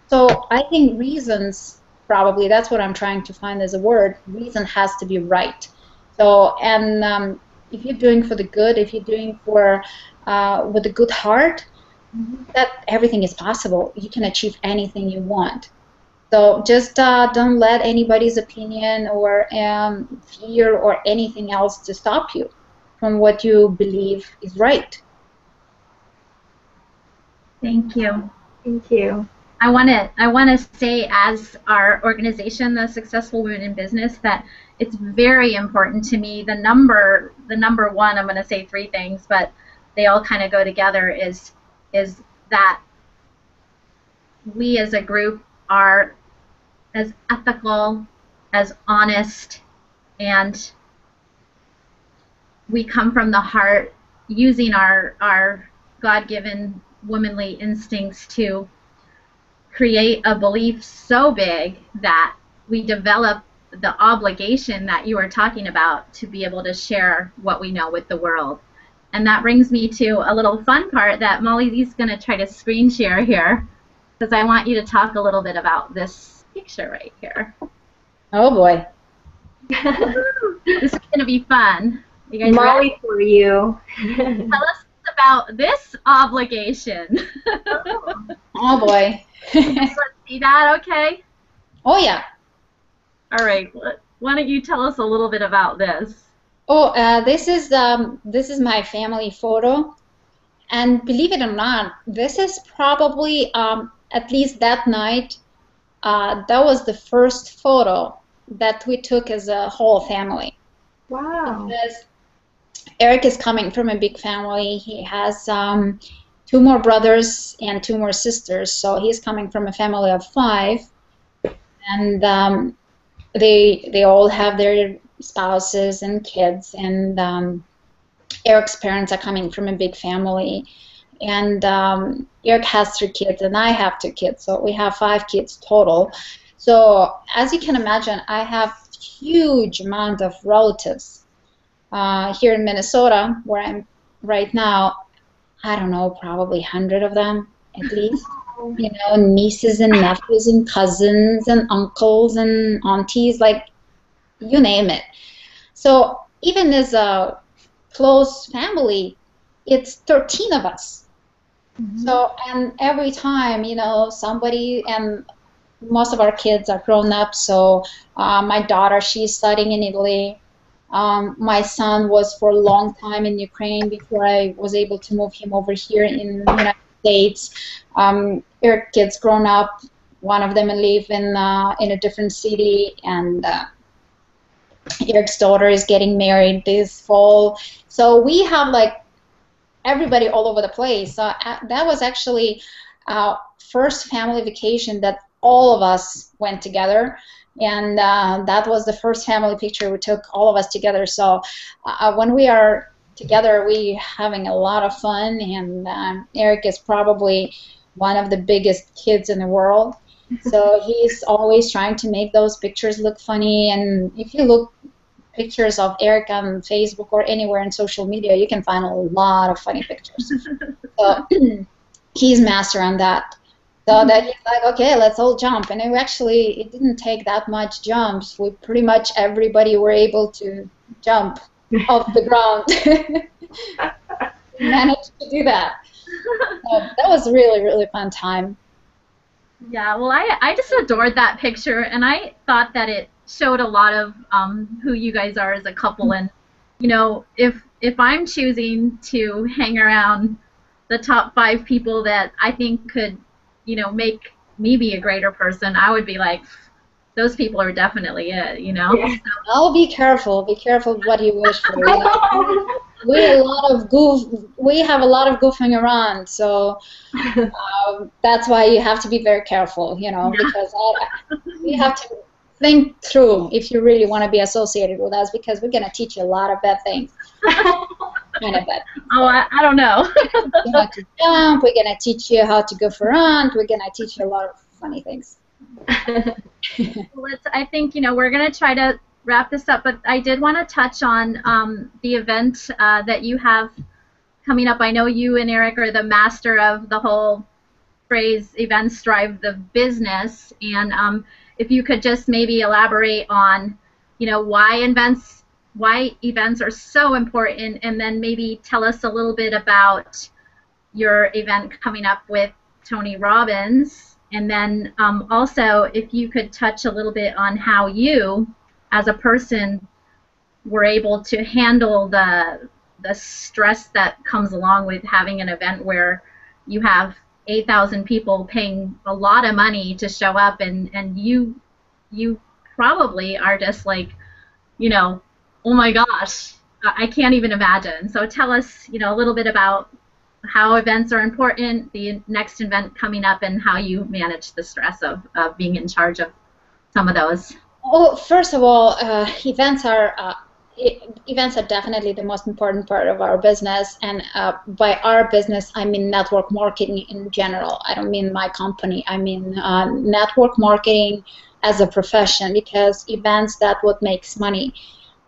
So I think reasons, probably, that's what I'm trying to find as a word. Reason has to be right. So, and if you're doing for the good, if you're doing for with a good heart, that everything is possible. You can achieve anything you want. So just don't let anybody's opinion or fear or anything else to stop you from what you believe is right. Thank you. Thank you. I want to say, as our organization, the Successful Women in Business, that it's very important to me. The number one, I'm going to say three things, but they all kind of go together, is that we as a group are as ethical, as honest, and we come from the heart, using our God-given womanly instincts to create a belief so big that we develop the obligation that you were talking about to be able to share what we know with the world. And that brings me to a little fun part that Molly's going to try to screen share here, because I want you to talk a little bit about this picture right here. Oh boy. This is going to be fun. You guys Molly, ready? for you. Tell us about this obligation. Oh boy. Let's see that, okay? Oh yeah. All right. Why don't you tell us a little bit about this? Oh, this is my family photo, and believe it or not, this is probably at least that night. That was the first photo that we took as a whole family. Wow. Because Eric is coming from a big family. He has two more brothers and two more sisters. So he's coming from a family of 5, and they all have their spouses and kids, and Eric's parents are coming from a big family, and Eric has 3 kids and I have 2 kids, so we have 5 kids total. So as you can imagine, I have huge amount of relatives here in Minnesota, where I'm right now. I don't know, probably 100 of them at least. You know, nieces and nephews and cousins and uncles and aunties, like you name it. So even as a close family, it's 13 of us. Mm-hmm. So, and every time, you know, somebody, and most of our kids are grown up. So my daughter, she's studying in Italy. My son was for a long time in Ukraine before I was able to move him over here in the United States. Eric kids grown up. One of them live in a different city, and Eric's daughter is getting married this fall. So we have like everybody all over the place. So that was actually our first family vacation that all of us went together. And that was the first family picture we took, all of us together. So when we are together, we're having a lot of fun. And Eric is probably one of the biggest kids in the world. So he's always trying to make those pictures look funny. And if you look pictures of Eric on Facebook or anywhere in social media, you can find a lot of funny pictures. So he's master on that. So that he's like, okay, let's all jump. And it didn't take that much jumps. We pretty much everybody were able to jump off the ground. We managed to do that. So that was a really, really fun time. Yeah, well, I just adored that picture, and I thought that it showed a lot of who you guys are as a couple. And, you know, if I'm choosing to hang around the top 5 people that I think could, you know, make me be a greater person, I would be like, those people are definitely it, you know? Yeah. Oh, be careful what you wish for. You know? We have a lot of goofing around, so that's why you have to be very careful, you know, because you have to think through if you really want to be associated with us, because we're going to teach you a lot of bad things. Kind of bad. Oh, I don't know. How to jump, we're going to teach you how to go for run, we're going to teach you a lot of funny things. I think, you know, we're going to try to wrap this up, but I did want to touch on the event that you have coming up. I know you and Eric are the master of the whole phrase, events drive the business, and if you could just maybe elaborate on, you know, why events are so important, and then maybe tell us a little bit about your event coming up with Tony Robbins. And then also, if you could touch a little bit on how you, as a person, were able to handle the stress that comes along with having an event where you have 8,000 people paying a lot of money to show up, and you probably are just like, you know, oh my gosh, I can't even imagine. So tell us, you know, a little bit about how events are important, the next event coming up, and how you manage the stress of being in charge of some of those. Well, first of all, events are definitely the most important part of our business, and by our business, I mean network marketing in general. I don't mean my company. I mean network marketing as a profession, because events, that's what makes money.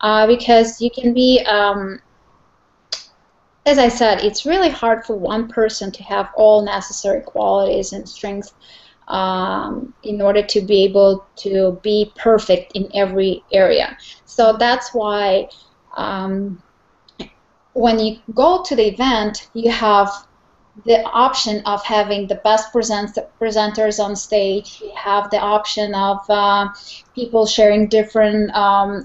Because you can be, as I said, it's really hard for one person to have all necessary qualities and strengths in order to be able to be perfect in every area. So that's why when you go to the event, you have the option of having the best presenters on stage. You have the option of people sharing different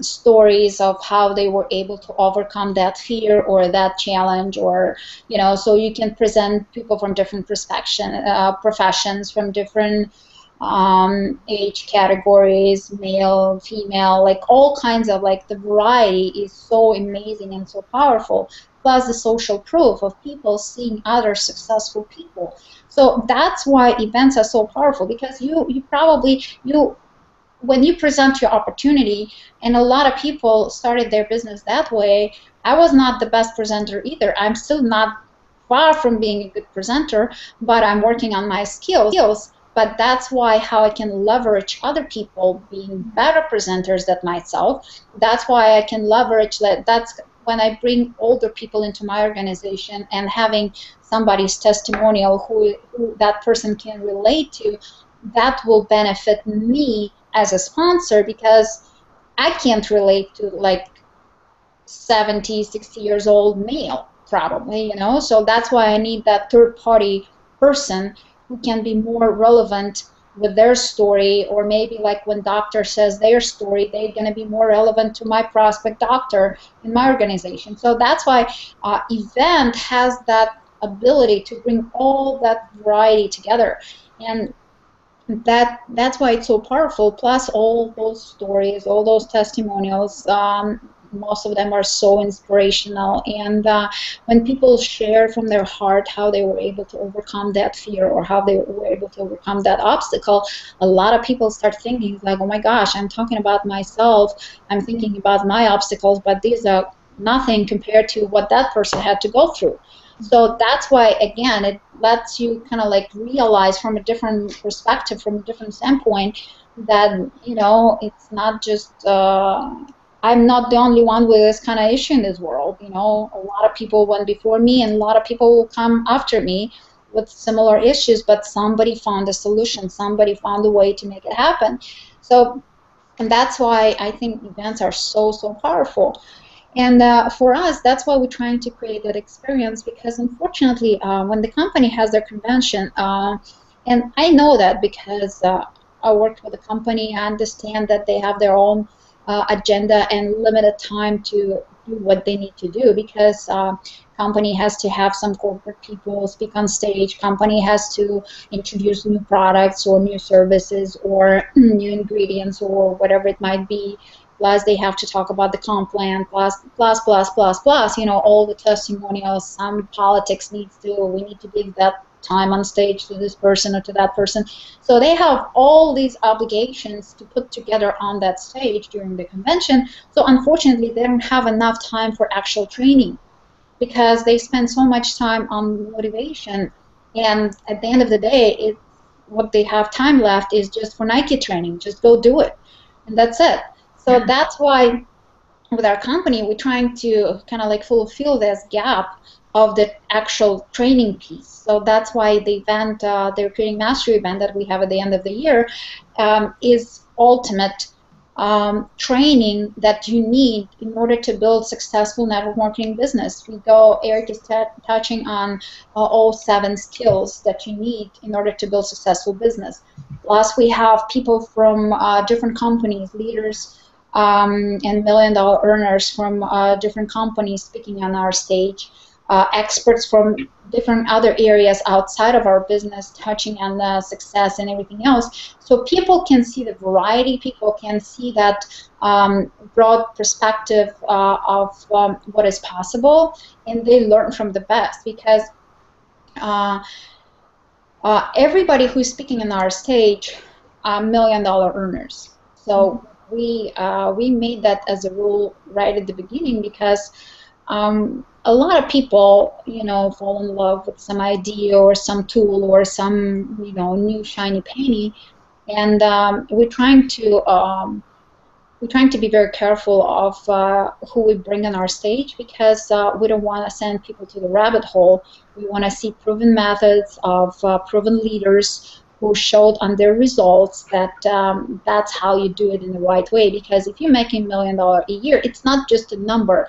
stories of how they were able to overcome that fear or that challenge, or, you know, so you can present people from different professions, from different age categories, male, female, like all kinds of, like, the variety is so amazing and so powerful. Plus the social proof of people seeing other successful people. So that's why events are so powerful, because you probably, when you present your opportunity, and a lot of people started their business that way. I was not the best presenter either. I'm still not, far from being a good presenter, but I'm working on my skills. But that's why how I can leverage other people being better presenters than myself. That's why I can leverage that. That's when I bring older people into my organization, and having somebody's testimonial who that person can relate to, that will benefit me as a sponsor, because I can't relate to, like, 70, 60 years old male, probably, so that's why I need that third party person who can be more relevant with their story. Or maybe, like, when doctor says their story, they're going to be more relevant to my prospect doctor in my organization. So that's why event has that ability to bring all that variety together. And that's why it's so powerful. Plus all those stories, all those testimonials, most of them are so inspirational. And when people share from their heart how they were able to overcome that fear, or how they were able to overcome that obstacle, a lot of people start thinking, like, oh my gosh, I'm talking about myself, I'm thinking about my obstacles, but these are nothing compared to what that person had to go through. So that's why, again, it lets you kind of like realize from a different perspective, from a different standpoint, that, it's not just, I'm not the only one with this kind of issue in this world. A lot of people went before me, and a lot of people will come after me with similar issues, but somebody found a solution, somebody found a way to make it happen. So, and that's why I think events are so, so powerful. And for us, that's why we're trying to create that experience, because unfortunately, when the company has their convention, and I know that because I worked with a company, I understand that they have their own agenda and limited time to do what they need to do, because company has to have some corporate people speak on stage, company has to introduce new products or new services or new ingredients or whatever it might be. Plus they have to talk about the comp plan, plus, all the testimonials, some politics we need to give that time on stage to this person or to that person. So they have all these obligations to put together on that stage during the convention. So unfortunately, they don't have enough time for actual training, because they spend so much time on motivation. And at the end of the day, what they have time left is just for Nike training. Just go do it. And that's it. So that's why with our company, we're trying to kind of like fulfill this gap of the actual training piece. So that's why the event, the Recruiting Mastery event that we have at the end of the year, is ultimate training that you need in order to build successful network marketing business. Eric is touching on all 7 skills that you need in order to build successful business. Plus we have people from different companies, leaders, and million-dollar earners from different companies speaking on our stage, experts from different other areas outside of our business touching on success and everything else. So people can see the variety, people can see that broad perspective of what is possible, and they learn from the best, because everybody who's speaking on our stage are million-dollar earners. So we made that as a rule right at the beginning, because a lot of people, fall in love with some idea or some tool or some, new shiny penny, and we're trying to be very careful of who we bring on our stage, because we don't want to send people to the rabbit hole. We want to see proven methods of proven leaders who showed on their results that that's how you do it in the right way. Because if you're making $1 million a year, it's not just a number.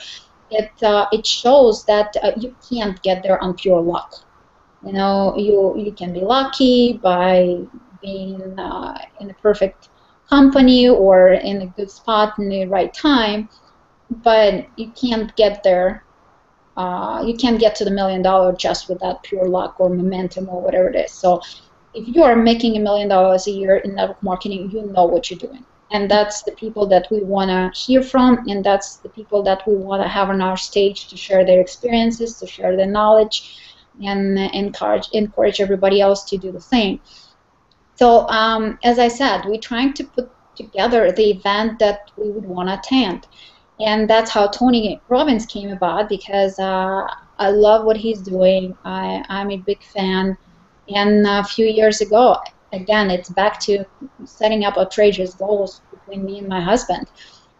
It shows that you can't get there on pure luck. You can be lucky by being in a perfect company or in a good spot in the right time, but you can't get there. You can't get to the $1 million just with that pure luck or momentum or whatever it is. So if you are making $1 million a year in network marketing, you know what you're doing. And that's the people that we want to hear from, and that's the people that we want to have on our stage to share their experiences, to share their knowledge, and encourage everybody else to do the same. So as I said, we're trying to put together the event that we would want to attend. And that's how Tony Robbins came about, because I love what he's doing. I'm a big fan. And a few years ago, again, it's back to setting up outrageous goals between me and my husband.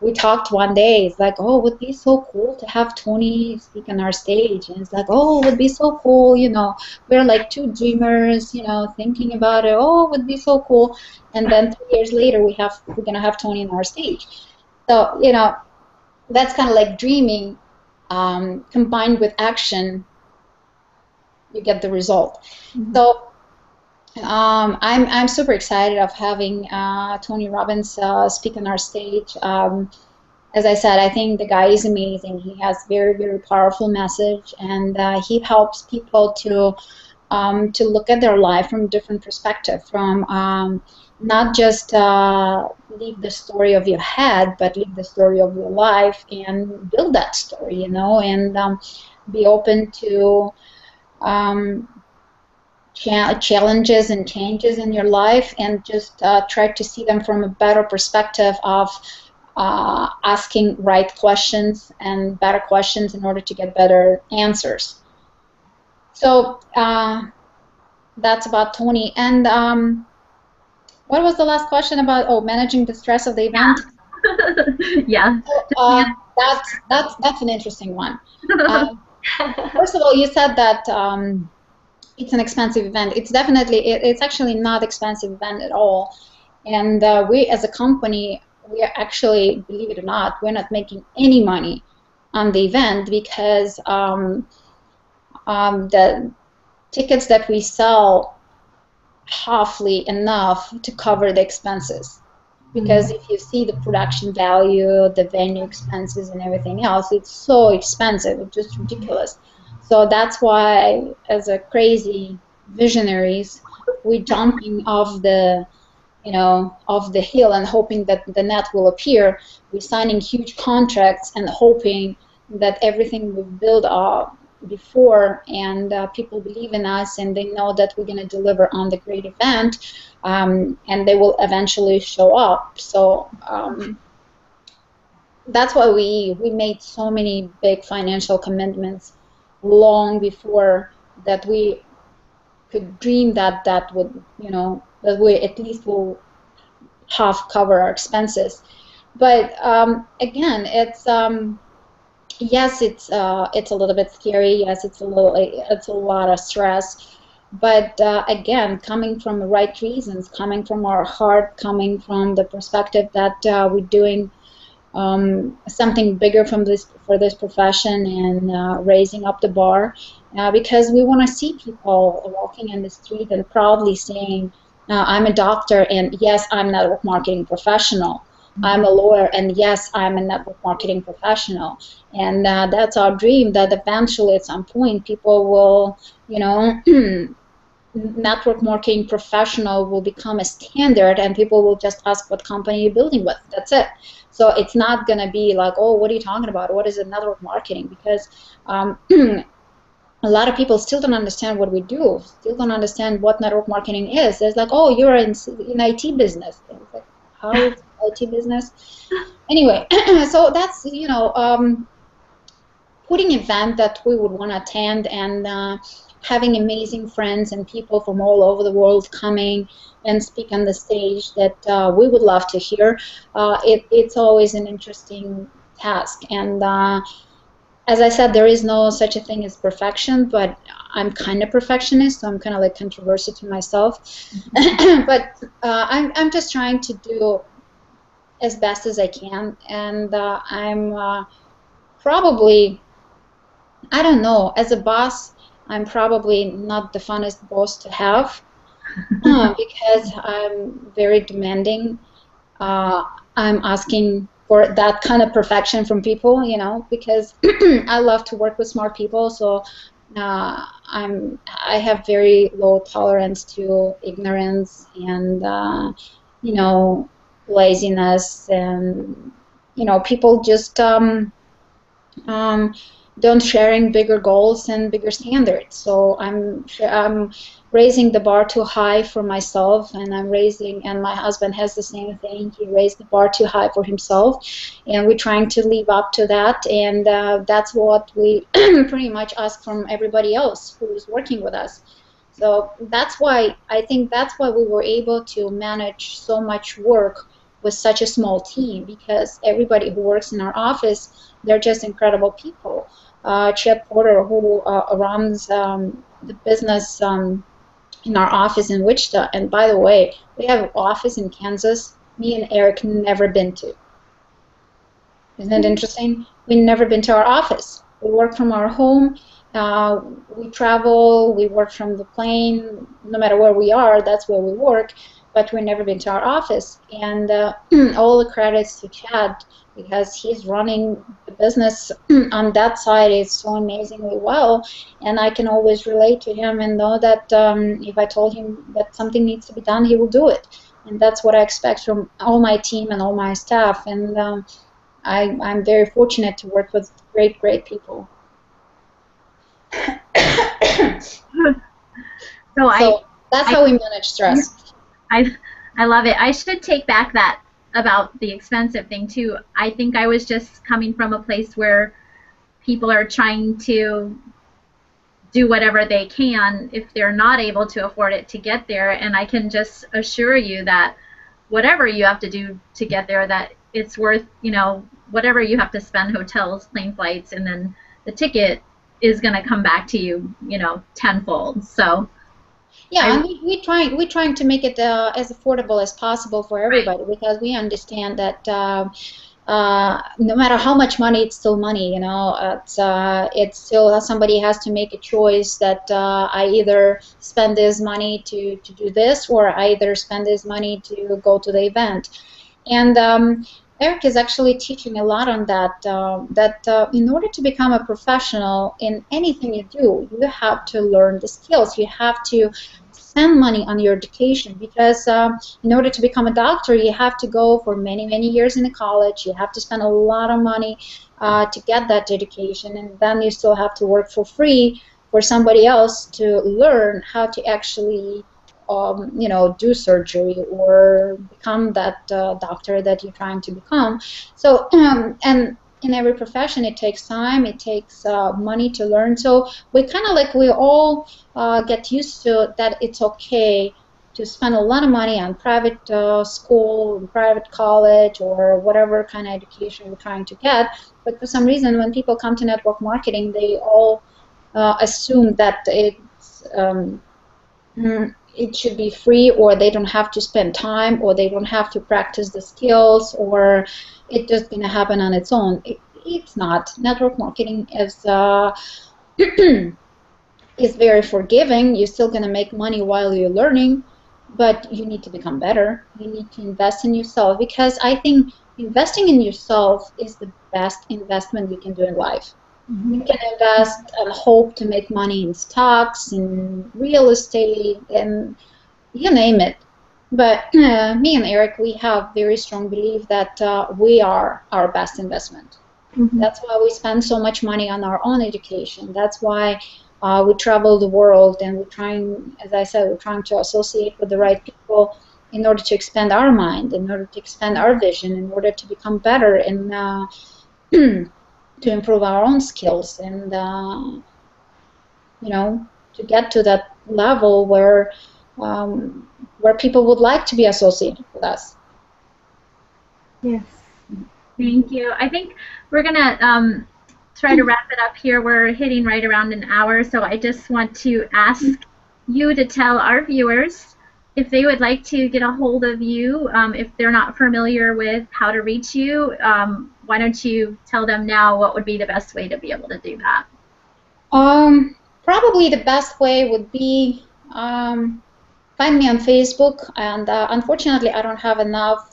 We talked one day, it's like, oh, it would be so cool to have Tony speak on our stage. And it's like, oh, it would be so cool, you know. We're like two dreamers, you know, thinking about it. Oh, it would be so cool. And then 3 years later, we're going to have Tony on our stage. So, you know, that's kind of like dreaming combined with action, you get the result. Mm-hmm. So I'm super excited of having Tony Robbins speak on our stage. As I said, I think the guy is amazing. He has very, very powerful message, and he helps people to look at their life from a different perspective, from not just leave the story of your head, but leave the story of your life and build that story, you know, and be open to challenges and changes in your life, and just try to see them from a better perspective of asking right questions and better questions in order to get better answers. So that's about Tony. And what was the last question about? Oh, managing the stress of the event. Yeah. So, that's an interesting one. First of all, you said that it's an expensive event. It's definitely, it's actually not expensive event at all. And we as a company, we are actually, believe it or not, we're not making any money on the event, because the tickets that we sell halfly enough to cover the expenses. Because if you see the production value, the venue expenses and everything else, it's so expensive, it's just ridiculous. So that's why, as a crazy visionaries, we're jumping off the, you know, off the hill and hoping that the net will appear. We're signing huge contracts and hoping that everything we build up before, and people believe in us, and they know that we're going to deliver on the great event, and they will eventually show up. So that's why we made so many big financial commitments long before that we could dream that would, you know, that we at least will half cover our expenses. But again, it's yes, it's a little bit scary. Yes, it's a lot of stress. But again, coming from the right reasons, coming from our heart, coming from the perspective that we're doing something bigger for this profession, and raising up the bar, because we want to see people walking in the street and proudly saying, I'm a doctor, and yes, I'm a network marketing professional. I'm a lawyer, and yes, I'm a network marketing professional. And that's our dream, that eventually at some point people will, you know, network marketing professional will become a standard, and people will just ask what company you're building with. That's it. So it's not going to be like, oh, what are you talking about? What is it, network marketing? Because a lot of people still don't understand what we do, still don't understand what network marketing is. There's like, oh, you're in IT business. It's like, how is IT business? Anyway, so that's, you know, putting an event that we would want to attend, and having amazing friends and people from all over the world coming and speak on the stage that we would love to hear. It's always an interesting task. And as I said, there is no such a thing as perfection, but I'm kind of perfectionist, so I'm kind of like controversial to myself. But I'm just trying to do as best as I can, and I'm probably, I don't know, as a boss, I'm probably not the funnest boss to have, because I'm very demanding. I'm asking for that kind of perfection from people, you know, because I love to work with smart people, so I have very low tolerance to ignorance and you know, laziness, and you know, people just um, don't sharing bigger goals and bigger standards. So I'm raising the bar too high for myself, and and my husband has the same thing. He raised the bar too high for himself, and we're trying to live up to that. And that's what we pretty much ask from everybody else who is working with us. So that's why I think that's why we were able to manage so much work with such a small team, because everybody who works in our office, they're just incredible people. Chet Porter, who runs the business in our office in Wichita, and by the way, we have an office in Kansas, me and Eric never been to. Isn't it interesting? We've never been to our office. We work from our home. We travel. We work from the plane. No matter where we are, that's where we work. But we've never been to our office. And all the credits to Chad, because he's running the business on that side is so amazingly well. And I can always relate to him and know that if I told him that something needs to be done, he will do it. And that's what I expect from all my team and all my staff. And I'm very fortunate to work with great, great people. So that's how we manage stress. I love it. I should take back that about the expensive thing too. I think I was just coming from a place where people are trying to do whatever they can if they're not able to afford it to get there, and I can just assure you that whatever you have to do to get there, that it's worth, you know, whatever you have to spend, hotels, plane flights, and then the ticket is going to come back to you, you know, tenfold. So yeah, and we're trying to make it as affordable as possible for everybody, because we understand that no matter how much money, it's still money. You know, it's still somebody has to make a choice that I either spend this money to do this, or I either spend this money to go to the event. And Eric is actually teaching a lot on that, in order to become a professional in anything you do, you have to learn the skills. You have to spend money on your education, because in order to become a doctor, you have to go for many, many years in a college. You have to spend a lot of money to get that education, and then you still have to work for free for somebody else to learn how to actually you know, do surgery or become that doctor that you're trying to become. So, and in every profession, it takes time, it takes money to learn. So we kind of like, we all get used to that it's okay to spend a lot of money on private school, private college, or whatever kind of education we're trying to get. But for some reason, when people come to network marketing, they all assume that it's it should be free, or they don't have to spend time, or they don't have to practice the skills, or it's just going to happen on its own. It's not. Network marketing is is very forgiving. You're still going to make money while you're learning, but you need to become better. You need to invest in yourself, because I think investing in yourself is the best investment you can do in life. You can invest and hope to make money in stocks, in real estate, and you name it. But me and Eric, we have very strong belief that we are our best investment. That's why we spend so much money on our own education. That's why we travel the world, and we're trying, as I said, we're trying to associate with the right people in order to expand our mind, in order to expand our vision, in order to become better, and to improve our own skills, and you know, to get to that level where people would like to be associated with us. Yes. Thank you. I think we're gonna try to wrap it up here. We're hitting right around an hour, so I just want to ask you to tell our viewers if they would like to get a hold of you, if they're not familiar with how to reach you. Why don't you tell them now what would be the best way to be able to do that? Probably the best way would be find me on Facebook, and unfortunately I don't have enough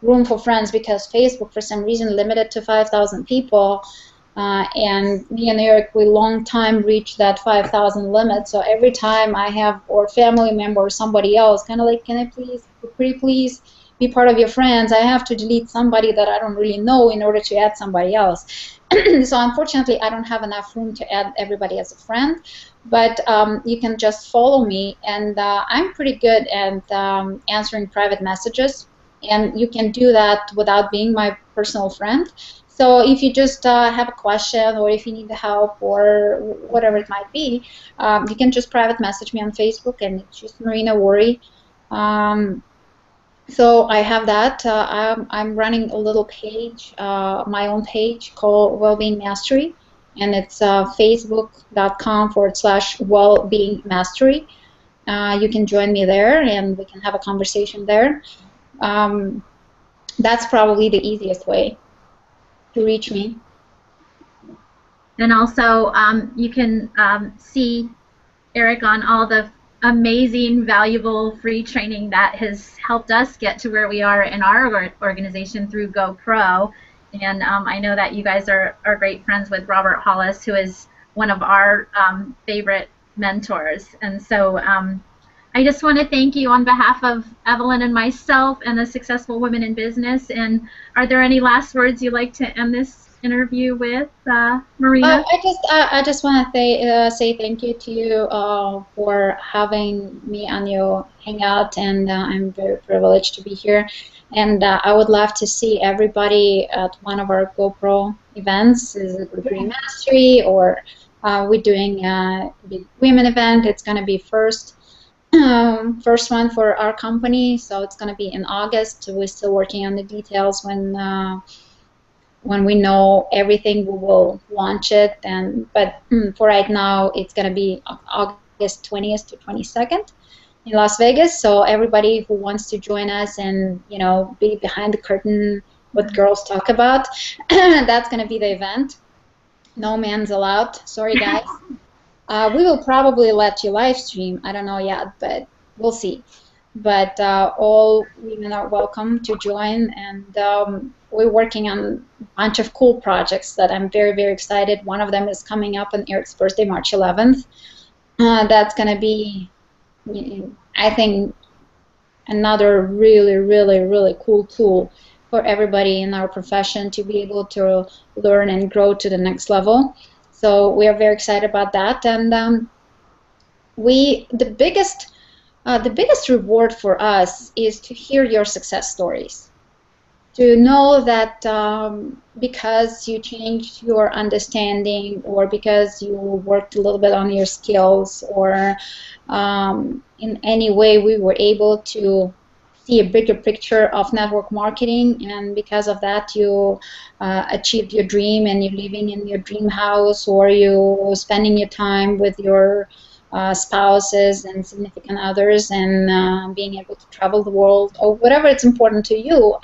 room for friends, because Facebook for some reason limited to 5,000 people, And me and Eric, we long time reached that 5,000 limit. So every time I have, or family member or somebody else, kind of like, can I please, pretty please be part of your friends? I have to delete somebody that I don't really know in order to add somebody else. So unfortunately, I don't have enough room to add everybody as a friend. But you can just follow me, and I'm pretty good at answering private messages. And you can do that without being my personal friend. So if you just have a question, or if you need help, or whatever it might be, you can just private message me on Facebook, and it's just Marina Worre. So I have that. I'm running a little page, my own page called Wellbeing Mastery, and it's facebook.com/wellbeing mastery. You can join me there, and we can have a conversation there. That's probably the easiest way to reach me. And also, you can see Eric on all the amazing, valuable, free training that has helped us get to where we are in our organization through GoPro. And I know that you guys are great friends with Robert Hollis, who is one of our favorite mentors. And so I just want to thank you on behalf of Evelyn and myself and the Successful Women in Business. And are there any last words you'd like to end this interview with, Marina? I just want to say thank you to you for having me on your hangout, and I'm very privileged to be here. And I would love to see everybody at one of our GoPro events. Is it Recruiting Mastery, or we're doing a big women event? It's going to be first one for our company, so it's going to be in August. We're still working on the details. When we know everything, we will launch it. But for right now, it's going to be August 20th to 22nd in Las Vegas. So everybody who wants to join us and be behind the curtain, what girls talk about, that's going to be the event. No man's allowed. Sorry, guys. We will probably let you live stream. I don't know yet, but we'll see. But all women are welcome to join, and we're working on a bunch of cool projects that I'm very, very excited. One of them is coming up on Eric's birthday, March 11th. That's going to be, I think, another really, really, really cool tool for everybody in our profession to be able to learn and grow to the next level. So we are very excited about that. And the biggest reward for us is to hear your success stories. To know that because you changed your understanding, or because you worked a little bit on your skills, or in any way we were able to see a bigger picture of network marketing, and because of that you achieved your dream, and you're living in your dream house, or you're spending your time with your spouses and significant others, and being able to travel the world, or whatever it's important to you.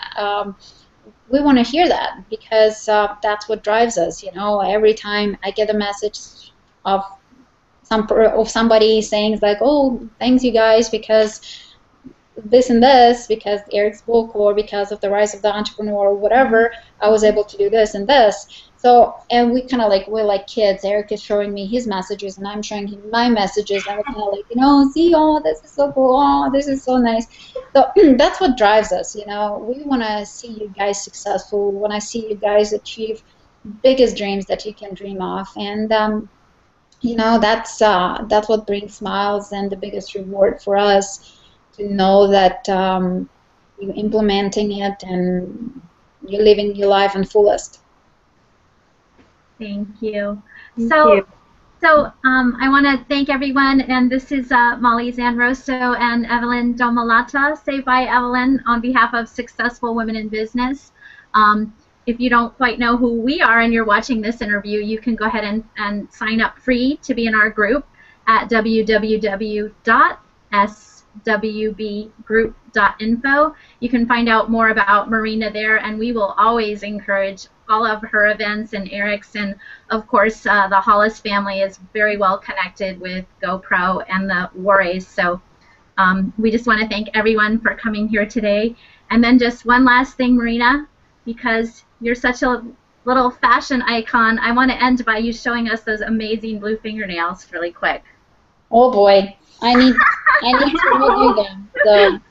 We want to hear that, because that's what drives us. Every time I get a message of somebody saying like, "Oh, thanks you guys, because this and this, because Eric's book, or because of the rise of the entrepreneur, or whatever, I was able to do this and this." So, and we kind of like, we're like kids. Eric is showing me his messages, and I'm showing him my messages, and we're kind of like, see, oh, this is so cool, oh, this is so nice. So that's what drives us. We want to see you guys successful. We want to see you guys achieve biggest dreams that you can dream of, and that's what brings smiles, and the biggest reward for us, to know that you're implementing it and you're living your life in fullest. Thank you. Thank So you. I want to thank everyone, and this is Molly Zanrosso and Evelyn Domalata. Say bye, Evelyn, on behalf of Successful Women in Business. If you don't quite know who we are and you're watching this interview, you can go ahead and sign up free to be in our group at www.swbgroup.info. You can find out more about Marina there, and we will always encourage all of her events and Eric's, and of course the Hollis family is very well connected with GoPro and the Worres. So we just want to thank everyone for coming here today. And then just one last thing, Marina, because you're such a little fashion icon, I want to end by you showing us those amazing blue fingernails really quick. Oh boy, I need to redo them.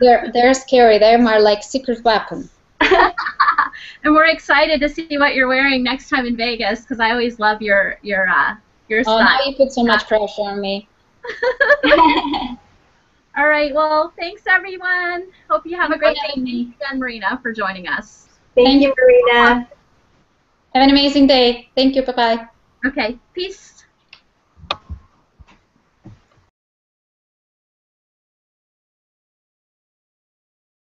They're scary. They're my like secret weapon. And we're excited to see what you're wearing next time in Vegas because I always love your style. Oh, now you put so much pressure on me. All right. Well, thanks everyone. Hope you have a great day. Thank you again, Marina, for joining us. Thank you, Marina. Have an amazing day. Thank you. Bye-bye. Okay. Peace.